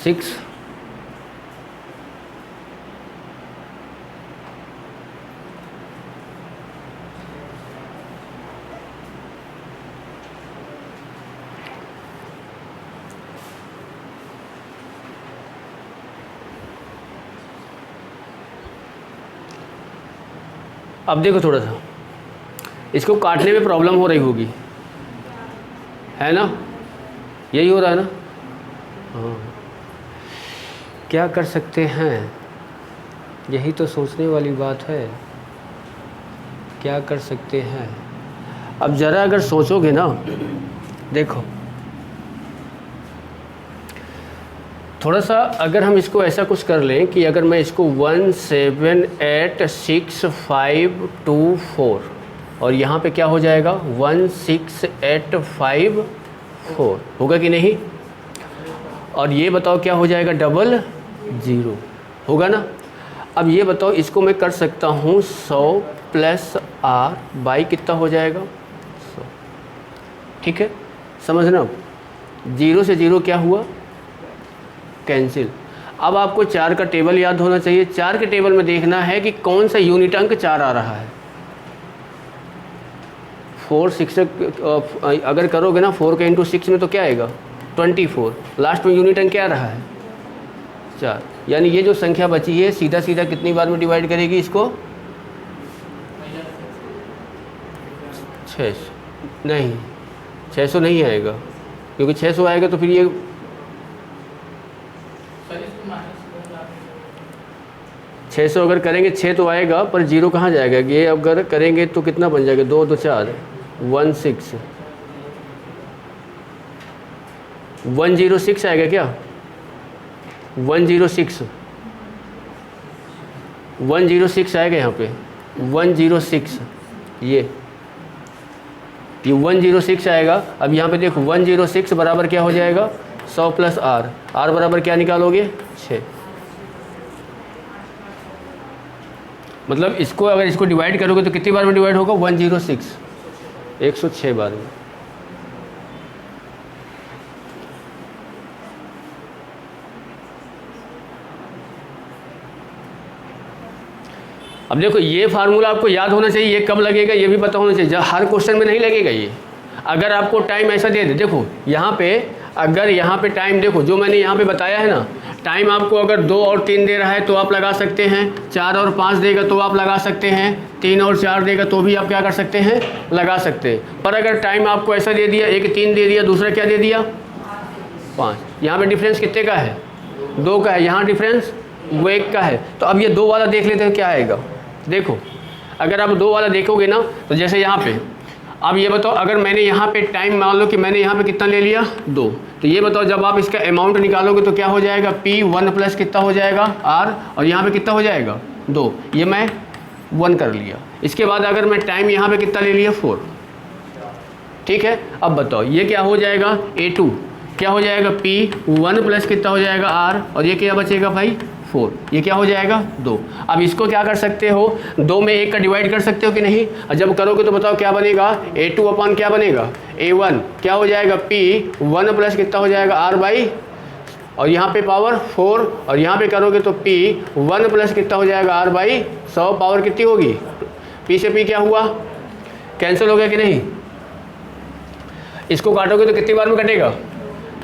सिक्स अब देखो थोड़ा सा इसको काटने में प्रॉब्लम हो रही होगी, है ना? यही हो रहा है ना? हाँ, क्या कर सकते हैं? यही तो सोचने वाली बात है। क्या कर सकते हैं? अब ज़रा अगर सोचोगे ना, देखो थोड़ा सा अगर हम इसको ऐसा कुछ कर लें कि अगर मैं इसको 1786524 और यहाँ पे क्या हो जाएगा 16854 होगा कि नहीं? और ये बताओ क्या हो जाएगा 00 होगा ना? अब ये बताओ इसको मैं कर सकता हूँ 100 प्लस r बाई कितना हो जाएगा 100। ठीक है, समझना। 0 से 0 क्या हुआ कैंसिल। अब आपको 4 का टेबल याद होना चाहिए। 4 के टेबल में देखना है कि कौन सा यूनिट अंक 4 आ रहा है। 4 6 अगर करोगे ना 4 के इंटू 6 में तो क्या आएगा 24। लास्ट में यूनिट अंक क्या आ रहा है 4। यानी ये जो संख्या बची है सीधा सीधा कितनी बार में डिवाइड करेगी इसको 600। नहीं 600 नहीं आएगा, क्योंकि 600 आएगा तो फिर ये 600 अगर करेंगे 6 तो आएगा, पर 0 कहाँ जाएगा? ये अगर करेंगे तो कितना बन जाएगा 2 2 4 16 106 आएगा क्या 106 आएगा यहाँ पे 106 ये 106 आएगा। अब यहाँ पे देखो 106 बराबर क्या हो जाएगा 100 प्लस r बराबर क्या निकालोगे 6। मतलब इसको अगर इसको डिवाइड करोगे तो कितनी बार में डिवाइड होगा 106 106 बार में। अब देखो ये फार्मूला आपको याद होना चाहिए, ये कब लगेगा ये भी पता होना चाहिए। हर क्वेश्चन में नहीं लगेगा ये। अगर आपको टाइम ऐसा दे दे, देखो यहाँ पे अगर यहाँ पे टाइम देखो जो मैंने यहाँ पे बताया है ना, टाइम आपको अगर 2 और 3 दे रहा है तो आप लगा सकते हैं, 4 और 5 देगा तो आप लगा सकते हैं, 3 और 4 देगा तो भी आप क्या कर सकते हैं, लगा सकते हैं। पर अगर टाइम आपको ऐसा दे दिया, एक 3 दे दिया, दूसरा क्या दे दिया 5, यहाँ पे डिफरेंस कितने का है, 2 का है, यहाँ डिफरेंस वो 1 का है। तो अब ये 2 वाला देख लेते हैं क्या आएगा। देखो अगर आप 2 वाला देखोगे ना, तो जैसे यहाँ पे अब ये बताओ, अगर मैंने यहाँ पे टाइम मान लो कि मैंने यहाँ पे कितना ले लिया 2, तो ये बताओ जब आप इसका अमाउंट निकालोगे तो क्या हो जाएगा, P1 प्लस कितना हो जाएगा R, और यहाँ पे कितना हो जाएगा 2, ये मैं 1 कर लिया। इसके बाद अगर मैं टाइम यहाँ पे कितना ले लिया 4, ठीक है। अब बताओ ये क्या हो जाएगा A2, क्या हो जाएगा P1 प्लस कितना हो जाएगा R, और ये क्या बचेगा भाई 4, ये क्या हो जाएगा 2। अब इसको क्या कर सकते हो, 2 में 1 का डिवाइड कर सकते हो कि नहीं, और जब करोगे तो बताओ क्या बनेगा, A2 अपॉन क्या बनेगा A1, क्या हो जाएगा P1 प्लस कितना हो जाएगा R बाई, और यहाँ पे पावर 4, और यहाँ पे करोगे तो P1 प्लस कितना हो जाएगा R बाई 100, पावर कितनी होगी, P से P क्या हुआ, कैंसिल हो गया कि नहीं। इसको काटोगे तो कितनी बार में कटेगा,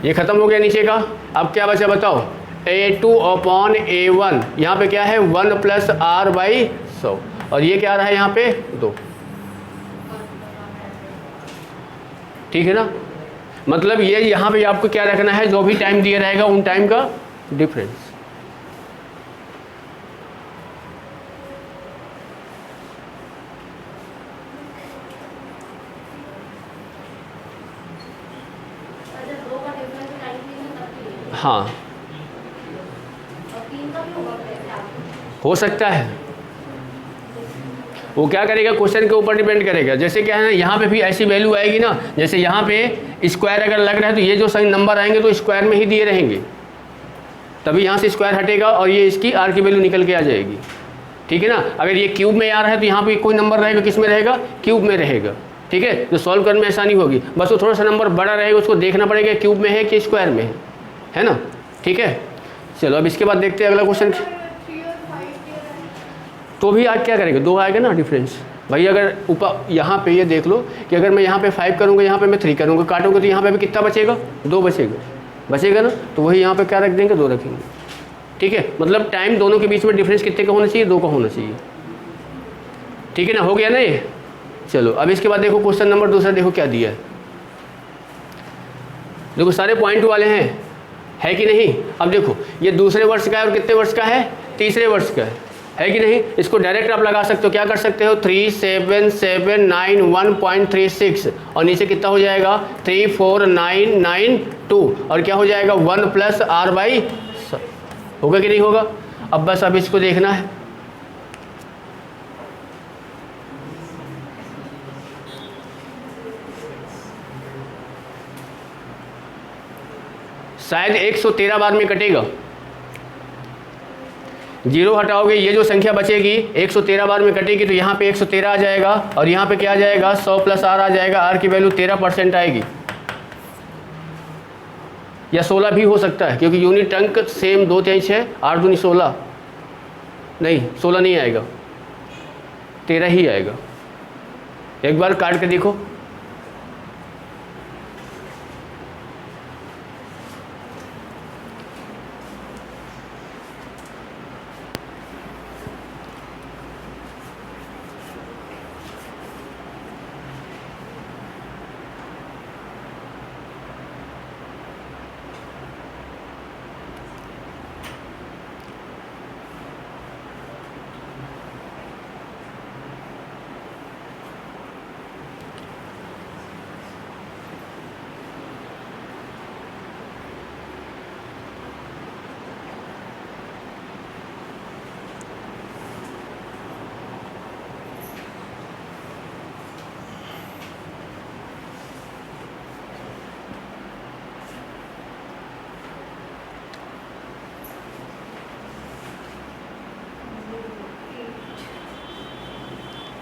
ये ख़त्म हो गया नीचे का। अब क्या बचा बताओ, A2 अपॉन A1, यहाँ पे क्या है 1 प्लस R बाई 100, और ये क्या आ रहा है यहाँ पे 2, ठीक है ना। मतलब ये यहाँ पे आपको क्या रखना है, जो भी टाइम दिया रहेगा उन टाइम का डिफरेंस। हाँ हो सकता है, वो क्या करेगा क्वेश्चन के ऊपर डिपेंड करेगा। जैसे क्या है ना, यहाँ पे भी ऐसी वैल्यू आएगी ना, जैसे यहाँ पे स्क्वायर अगर लग रहा है तो ये जो सही नंबर आएंगे तो स्क्वायर में ही दिए रहेंगे, तभी यहाँ से स्क्वायर हटेगा और ये इसकी आर की वैल्यू निकल के आ जाएगी, ठीक है ना। अगर ये क्यूब में आ रहा है तो यहाँ पे कोई नंबर रहेगा, किस में रहेगा, क्यूब में रहेगा, ठीक है। तो सॉल्व करने में आसानी होगी, बस वो थोड़ा सा नंबर बड़ा रहेगा, उसको देखना पड़ेगा क्यूब में है कि स्क्वायर में है ना, ठीक है। चलो अब इसके बाद देखते हैं अगला क्वेश्चन। तो भी आज क्या करेंगे, 2 आएगा ना डिफरेंस भाई। अगर ऊपर यहाँ पे ये देख लो कि अगर मैं यहाँ पे 5 करूँगा, यहाँ पे मैं 3 करूँगा, काटूंगा तो यहाँ पे भी कितना बचेगा, 2 बचेगा ना। तो वही यहाँ पे क्या रख देंगे, 2 रखेंगे, ठीक है। मतलब टाइम दोनों के बीच में डिफरेंस कितने का होना चाहिए, 2 का होना चाहिए, ठीक है ना। हो गया ना ये। चलो अब इसके बाद देखो क्वेश्चन नंबर दूसरा, देखो क्या दिया है। देखो सारे पॉइंट वाले हैं, है कि नहीं। अब देखो ये दूसरे वर्ष का है और कितने वर्ष का है, तीसरे वर्ष का है कि नहीं। इसको डायरेक्ट आप लगा सकते हो, क्या कर सकते हो 37791.36, और नीचे कितना हो जाएगा 34992, और क्या हो जाएगा 1 प्लस R बाई, होगा कि नहीं होगा। अब बस अब इसको देखना है। शायद 113 बार में कटेगा, 0 हटाओगे ये जो संख्या बचेगी 113 बार में कटेगी, तो यहाँ पे 113 आ जाएगा, और यहाँ पे क्या आ जाएगा 100 प्लस R आ जाएगा। R की वैल्यू 13% आएगी, या 16 भी हो सकता है, क्योंकि यूनिट अंक सेम 2 3 6, 8 दूनी 16, नहीं 16 नहीं आएगा, 13 ही आएगा। एक बार काट के देखो।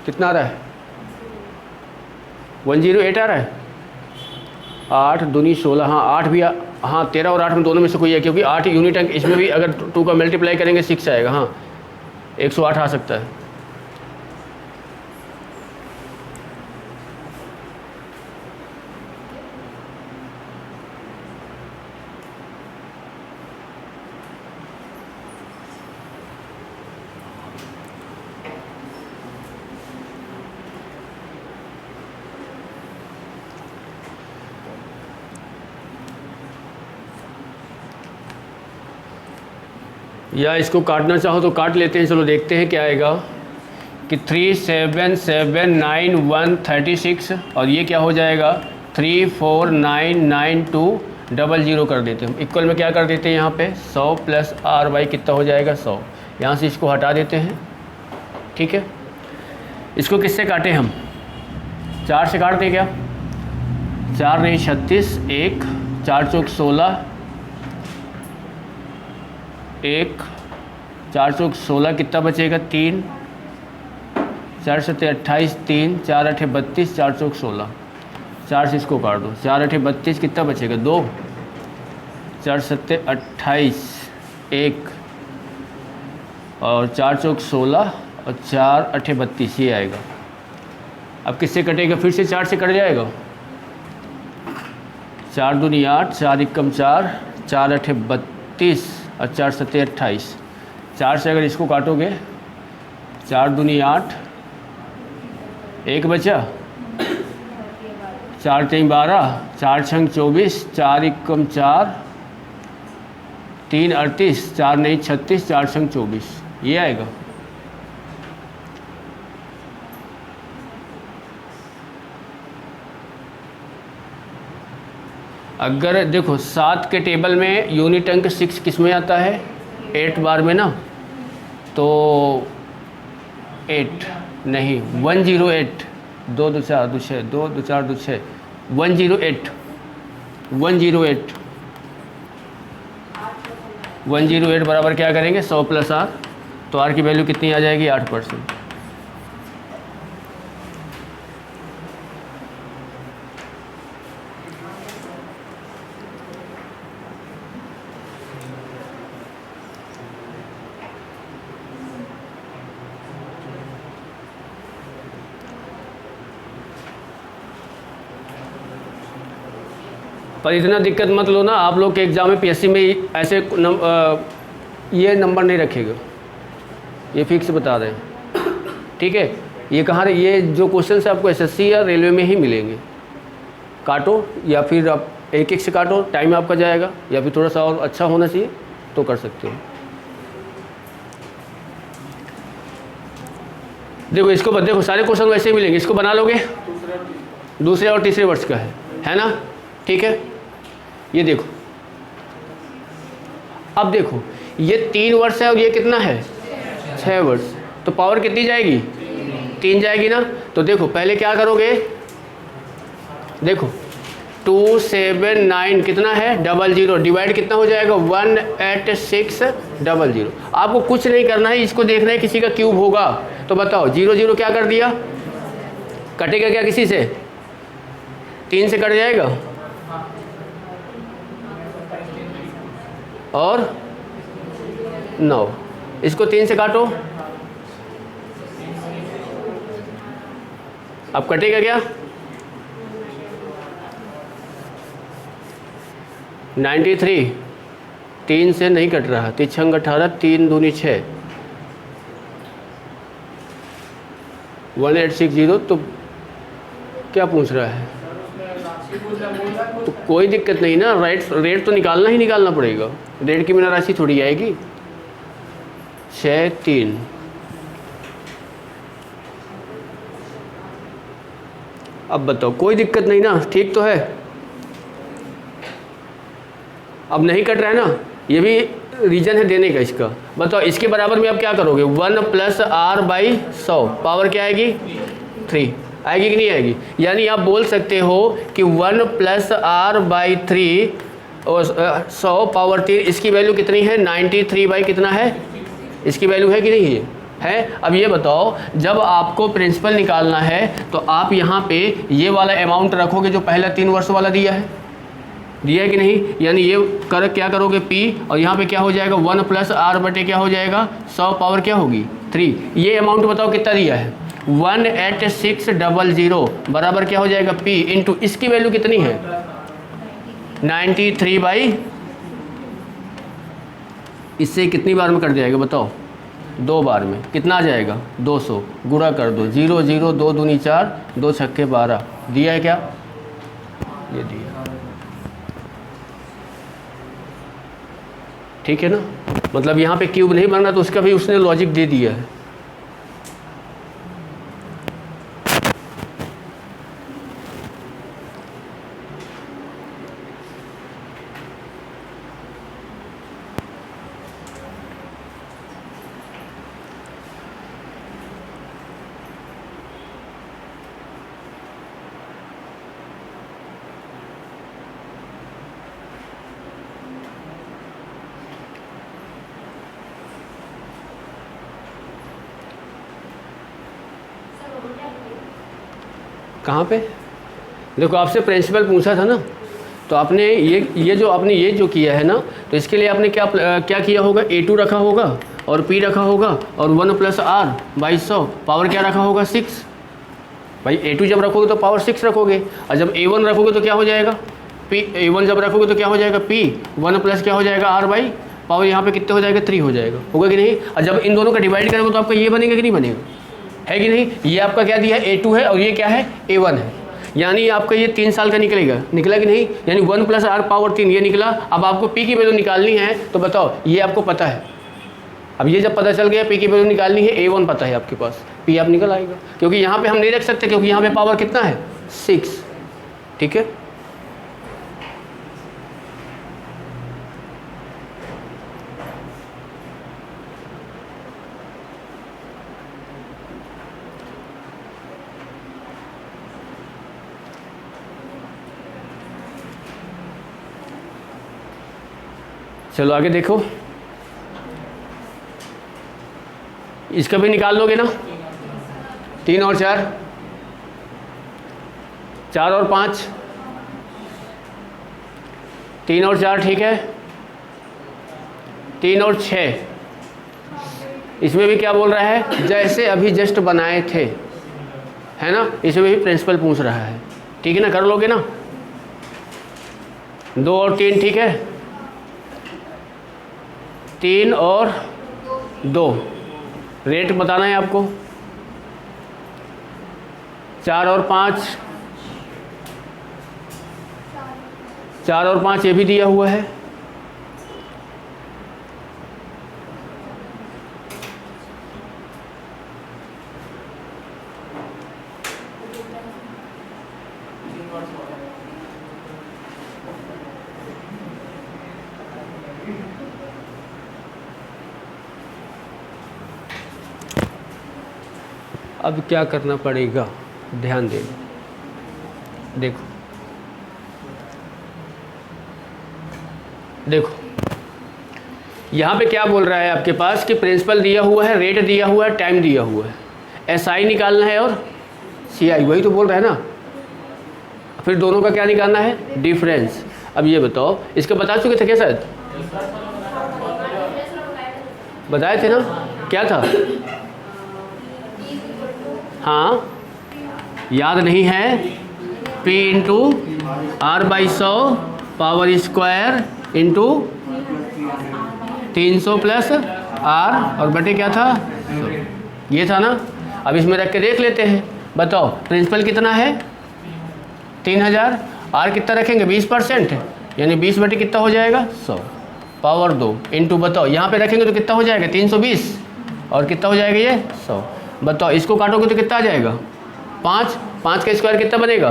कितना आ रहा है, 108 आ रहा है, 8 दूनी 16, हाँ 8 भी हाँ 13 और 8 में दोनों में से कोई है, क्योंकि 8 यूनिट अंक, इसमें भी अगर 2 का मल्टीप्लाई करेंगे 6 आएगा, हाँ 108 आ सकता है। या इसको काटना चाहो तो काट लेते हैं। चलो देखते हैं क्या आएगा कि 3779136 और ये क्या हो जाएगा 3499200 कर देते हैं। इक्वल में क्या कर देते हैं यहाँ पे 100 प्लस आर वाई कितना हो जाएगा 100। यहाँ से इसको हटा देते हैं। ठीक है, इसको किससे काटें हम 4 से काट दें क्या 4 नहीं 36 1 4 चौक 16 1 4 चौक 16 कितना बचेगा 3 4 सत्ते 28 3 4 अठे 32 4 चौक 16 4 से इसको काट दो 4 अठे 32 कितना बचेगा 2 4 सत्ते 28 1 और 4 चौक 16 और 4 अठे 32 ये आएगा। अब किससे कटेगा फिर से 4 से कट जाएगा 4 दूनी 8 4 एकम 4 4 अठे 32 और 4 सत्ते 28 4 से अगर इसको काटोगे 4 दूनी 8 1 बचा 4 3 12 4 छंग 24 4 एकम 4 3 38 4 नहीं 36 4 छंग 24 ये आएगा। अगर देखो 7 के टेबल में यूनिट अंक 6 किस में आता है 8 बार में ना, तो 8 नहीं 108 2 2 4 2 6 2 2 4 2 6 108 बराबर क्या करेंगे 100 प्लस आर, तो आर की वैल्यू कितनी आ जाएगी 8%। पर इतना दिक्कत मत लो ना, आप लोग के एग्ज़ाम में पीएससी में ऐसे ये नंबर नहीं रखेगा, ये फिक्स बता दें। ठीक है, ये कहाँ ये जो क्वेश्चन से आपको एसएससी या रेलवे में ही मिलेंगे। काटो या फिर आप एक एक से काटो, टाइम आपका जाएगा, या फिर थोड़ा सा और अच्छा होना चाहिए तो कर सकते हो। देखो इसको देखो सारे क्वेश्चन वैसे ही मिलेंगे, इसको बना लोगे दूसरे और तीसरे वर्ष का है ना। ठीक है, ये देखो अब देखो ये 3 वर्ष है और ये कितना है 6 वर्ष, तो पावर कितनी जाएगी 3 जाएगी ना। तो देखो पहले क्या करोगे, देखो 279 कितना है 00 डिवाइड कितना हो जाएगा 18600। आपको कुछ नहीं करना है, इसको देखना है किसी का क्यूब होगा तो बताओ 00 क्या कर दिया, कटेगा क्या किसी से 3 से कट जाएगा और 9, इसको 3 से काटो, अब कटेगा क्या 93, 3 से नहीं कट रहा, 3 छंग 18 3 दूनी 6 1860। तो क्या पूछ रहा है, तो कोई दिक्कत नहीं ना, रेट तो निकालना ही निकालना पड़ेगा, रेट की बिना राशि थोड़ी आएगी। 6 3 अब बताओ कोई दिक्कत नहीं ना, ठीक तो है। अब नहीं कट रहा है ना, ये भी रीजन है देने का इसका। बताओ इसके बराबर में आप क्या करोगे 1 प्लस आर बाई 100 पावर क्या आएगी 3 आएगी कि नहीं आएगी। यानी आप बोल सकते हो कि 1 प्लस आर बाई 3 और 100 पावर 3, इसकी वैल्यू कितनी है 93 बाई कितना है, इसकी वैल्यू है कि नहीं है। अब ये बताओ जब आपको प्रिंसिपल निकालना है तो आप यहाँ पे ये वाला अमाउंट रखोगे जो पहला 3 वर्ष वाला दिया है कि नहीं। यानी ये क्या करोगे P और यहाँ पे क्या हो जाएगा 1 प्लस आर बटे क्या हो जाएगा 100 पावर क्या होगी 3। ये अमाउंट बताओ कितना दिया है 18600 बराबर क्या हो जाएगा P इंटू इसकी वैल्यू कितनी है 93 बाई, इससे कितनी बार में कट जाएगा बताओ 2 बार में, कितना आ जाएगा 200, गुणा कर दो 0 0 2 दूनी 4 2 छक्के 12 दिया है क्या, ये दिया। ठीक है ना। मतलब यहाँ पे क्यूब नहीं बन रहा तो उसका भी उसने लॉजिक दे दिया है। कहाँ पे? देखो आपसे प्रिंसिपल पूछा था ना, तो आपने ये जो किया है ना, तो इसके लिए आपने क्या किया होगा, A2 रखा होगा और P रखा होगा और 1 + R बाई 100 पावर क्या रखा होगा 6। भाई A2 जब रखोगे तो पावर 6 रखोगे, और जब A1 रखोगे तो क्या हो जाएगा A1 जब रखोगे तो क्या हो जाएगा P 1 + क्या हो जाएगा R बाई पावर यहाँ पे कितने हो जाएगा 3 हो जाएगा, होगा कि नहीं। और जब इन दोनों का डिवाइड करोगे तो आपका ये बनेगा कि नहीं बनेगा, है कि नहीं। ये आपका क्या दिया है A2 है और ये क्या है A1 है, यानी आपका ये 3 साल का निकला कि नहीं, यानी 1 + R पावर 3 ये निकला। अब आपको P की वैल्यू निकालनी है तो बताओ, ये आपको पता है। अब ये जब पता चल गया P की वैल्यू निकालनी है, A1 पता है आपके पास, P आप निकल आएगा, क्योंकि यहाँ पे हम नहीं रख सकते क्योंकि यहाँ पे पावर कितना है 6, ठीक है। चलो आगे देखो, इसका भी निकाल लोगे ना, 3 और 4, 4 और 5, 3 और 4 ठीक है, 3 और 6, इसमें भी क्या बोल रहा है, जैसे अभी जस्ट बनाए थे, है ना। इसमें भी प्रिंसिपल पूछ रहा है, ठीक है ना, कर लोगे ना। 2 और 3 ठीक है, 3 और 2 रेट बताना है आपको, 4 और 5, 4 और 5 ये भी दिया हुआ है, अब क्या करना पड़ेगा, ध्यान देना। देखो देखो यहाँ पे क्या बोल रहा है आपके पास कि प्रिंसिपल दिया हुआ है, रेट दिया हुआ है, टाइम दिया हुआ है, SI निकालना है और CI, वही तो बोल रहा है ना। फिर दोनों का क्या निकालना है, डिफरेंस। अब ये बताओ, इसका बता चुके थे क्या, शायद बताए थे ना, क्या था, हाँ याद नहीं है, P × R by 100 power square into 300 + R और बटे क्या था, ये था ना। अब इसमें रख के देख लेते हैं, बताओ प्रिंसिपल कितना है 3000, R कितना रखेंगे 20%, यानी 20 बटे कितना हो जाएगा 100 पावर 2 इंटू, बताओ यहाँ पे रखेंगे तो कितना हो जाएगा 320 और कितना हो जाएगा ये 100। बताओ इसको काटोगे तो कितना आ जाएगा 5, 5 का स्क्वायर कितना बनेगा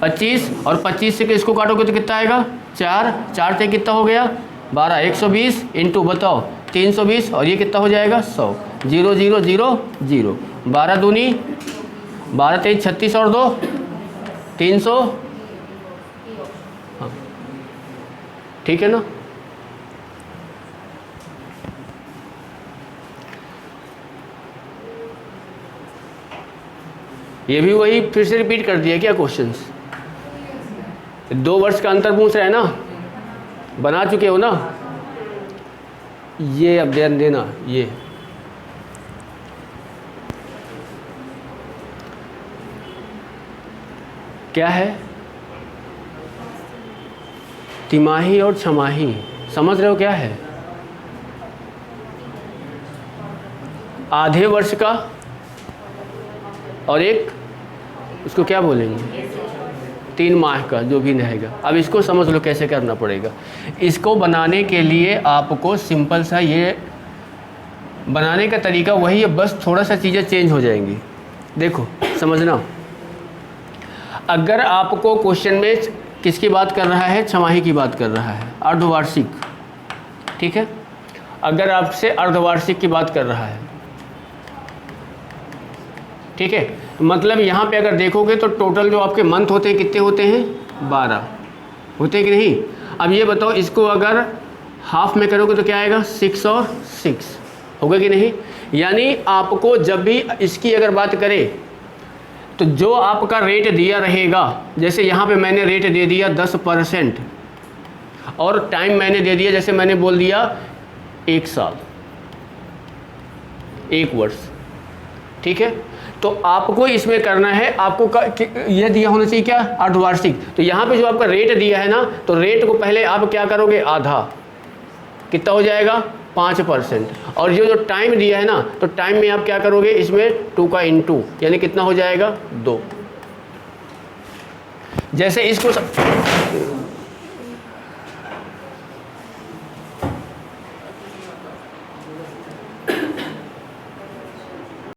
25 और 25 से इसको काटोगे तो कितना आएगा 4, 4 से कितना हो गया 12, 120 इंटू बताओ 320 और ये कितना हो जाएगा 100, 0 0 0 0, 12 दूनी 12 3 36 और 2 300, हाँ ठीक है ना। ये भी वही फिर से रिपीट कर दिया क्या क्वेश्चंस, 2 वर्ष का अंतर पूछ रहा है ना, बना चुके हो ना। ये अब ध्यान देना, ये क्या है, तिमाही और छमाही, समझ रहे हो क्या है, आधे वर्ष का और एक उसको क्या बोलेंगे 3 माह का जो भी रहेगा। अब इसको समझ लो कैसे करना पड़ेगा। इसको बनाने के लिए आपको सिंपल सा ये बनाने का तरीका वही है, बस थोड़ा सा चीज़ें चेंज हो जाएंगी। देखो समझना, अगर आपको क्वेश्चन में किसकी बात कर रहा है, छमाही की बात कर रहा है, अर्धवार्षिक, ठीक है। अगर आपसे अर्धवार्षिक की बात कर रहा है, ठीक है, मतलब यहाँ पे अगर देखोगे तो टोटल जो आपके मंथ होते हैं कितने होते हैं, 12 होते हैं कि नहीं। अब ये बताओ इसको अगर हाफ में करोगे तो क्या आएगा, 6 और 6 होगा कि नहीं। यानी आपको जब भी इसकी अगर बात करें तो जो आपका रेट दिया रहेगा, जैसे यहाँ पे मैंने रेट दे दिया 10% और टाइम मैंने दे दिया, जैसे मैंने बोल दिया 1 साल, 1 वर्ष, ठीक है। तो आपको इसमें करना है, आपको यह दिया होना चाहिए क्या, अर्धवार्षिक। तो यहाँ पे जो आपका रेट दिया है ना, तो रेट को पहले आप क्या करोगे, आधा, कितना हो जाएगा, 5%। और ये जो टाइम दिया है ना, तो टाइम में आप क्या करोगे, इसमें 2 का इंटू, यानी कितना हो जाएगा, 2। जैसे इसको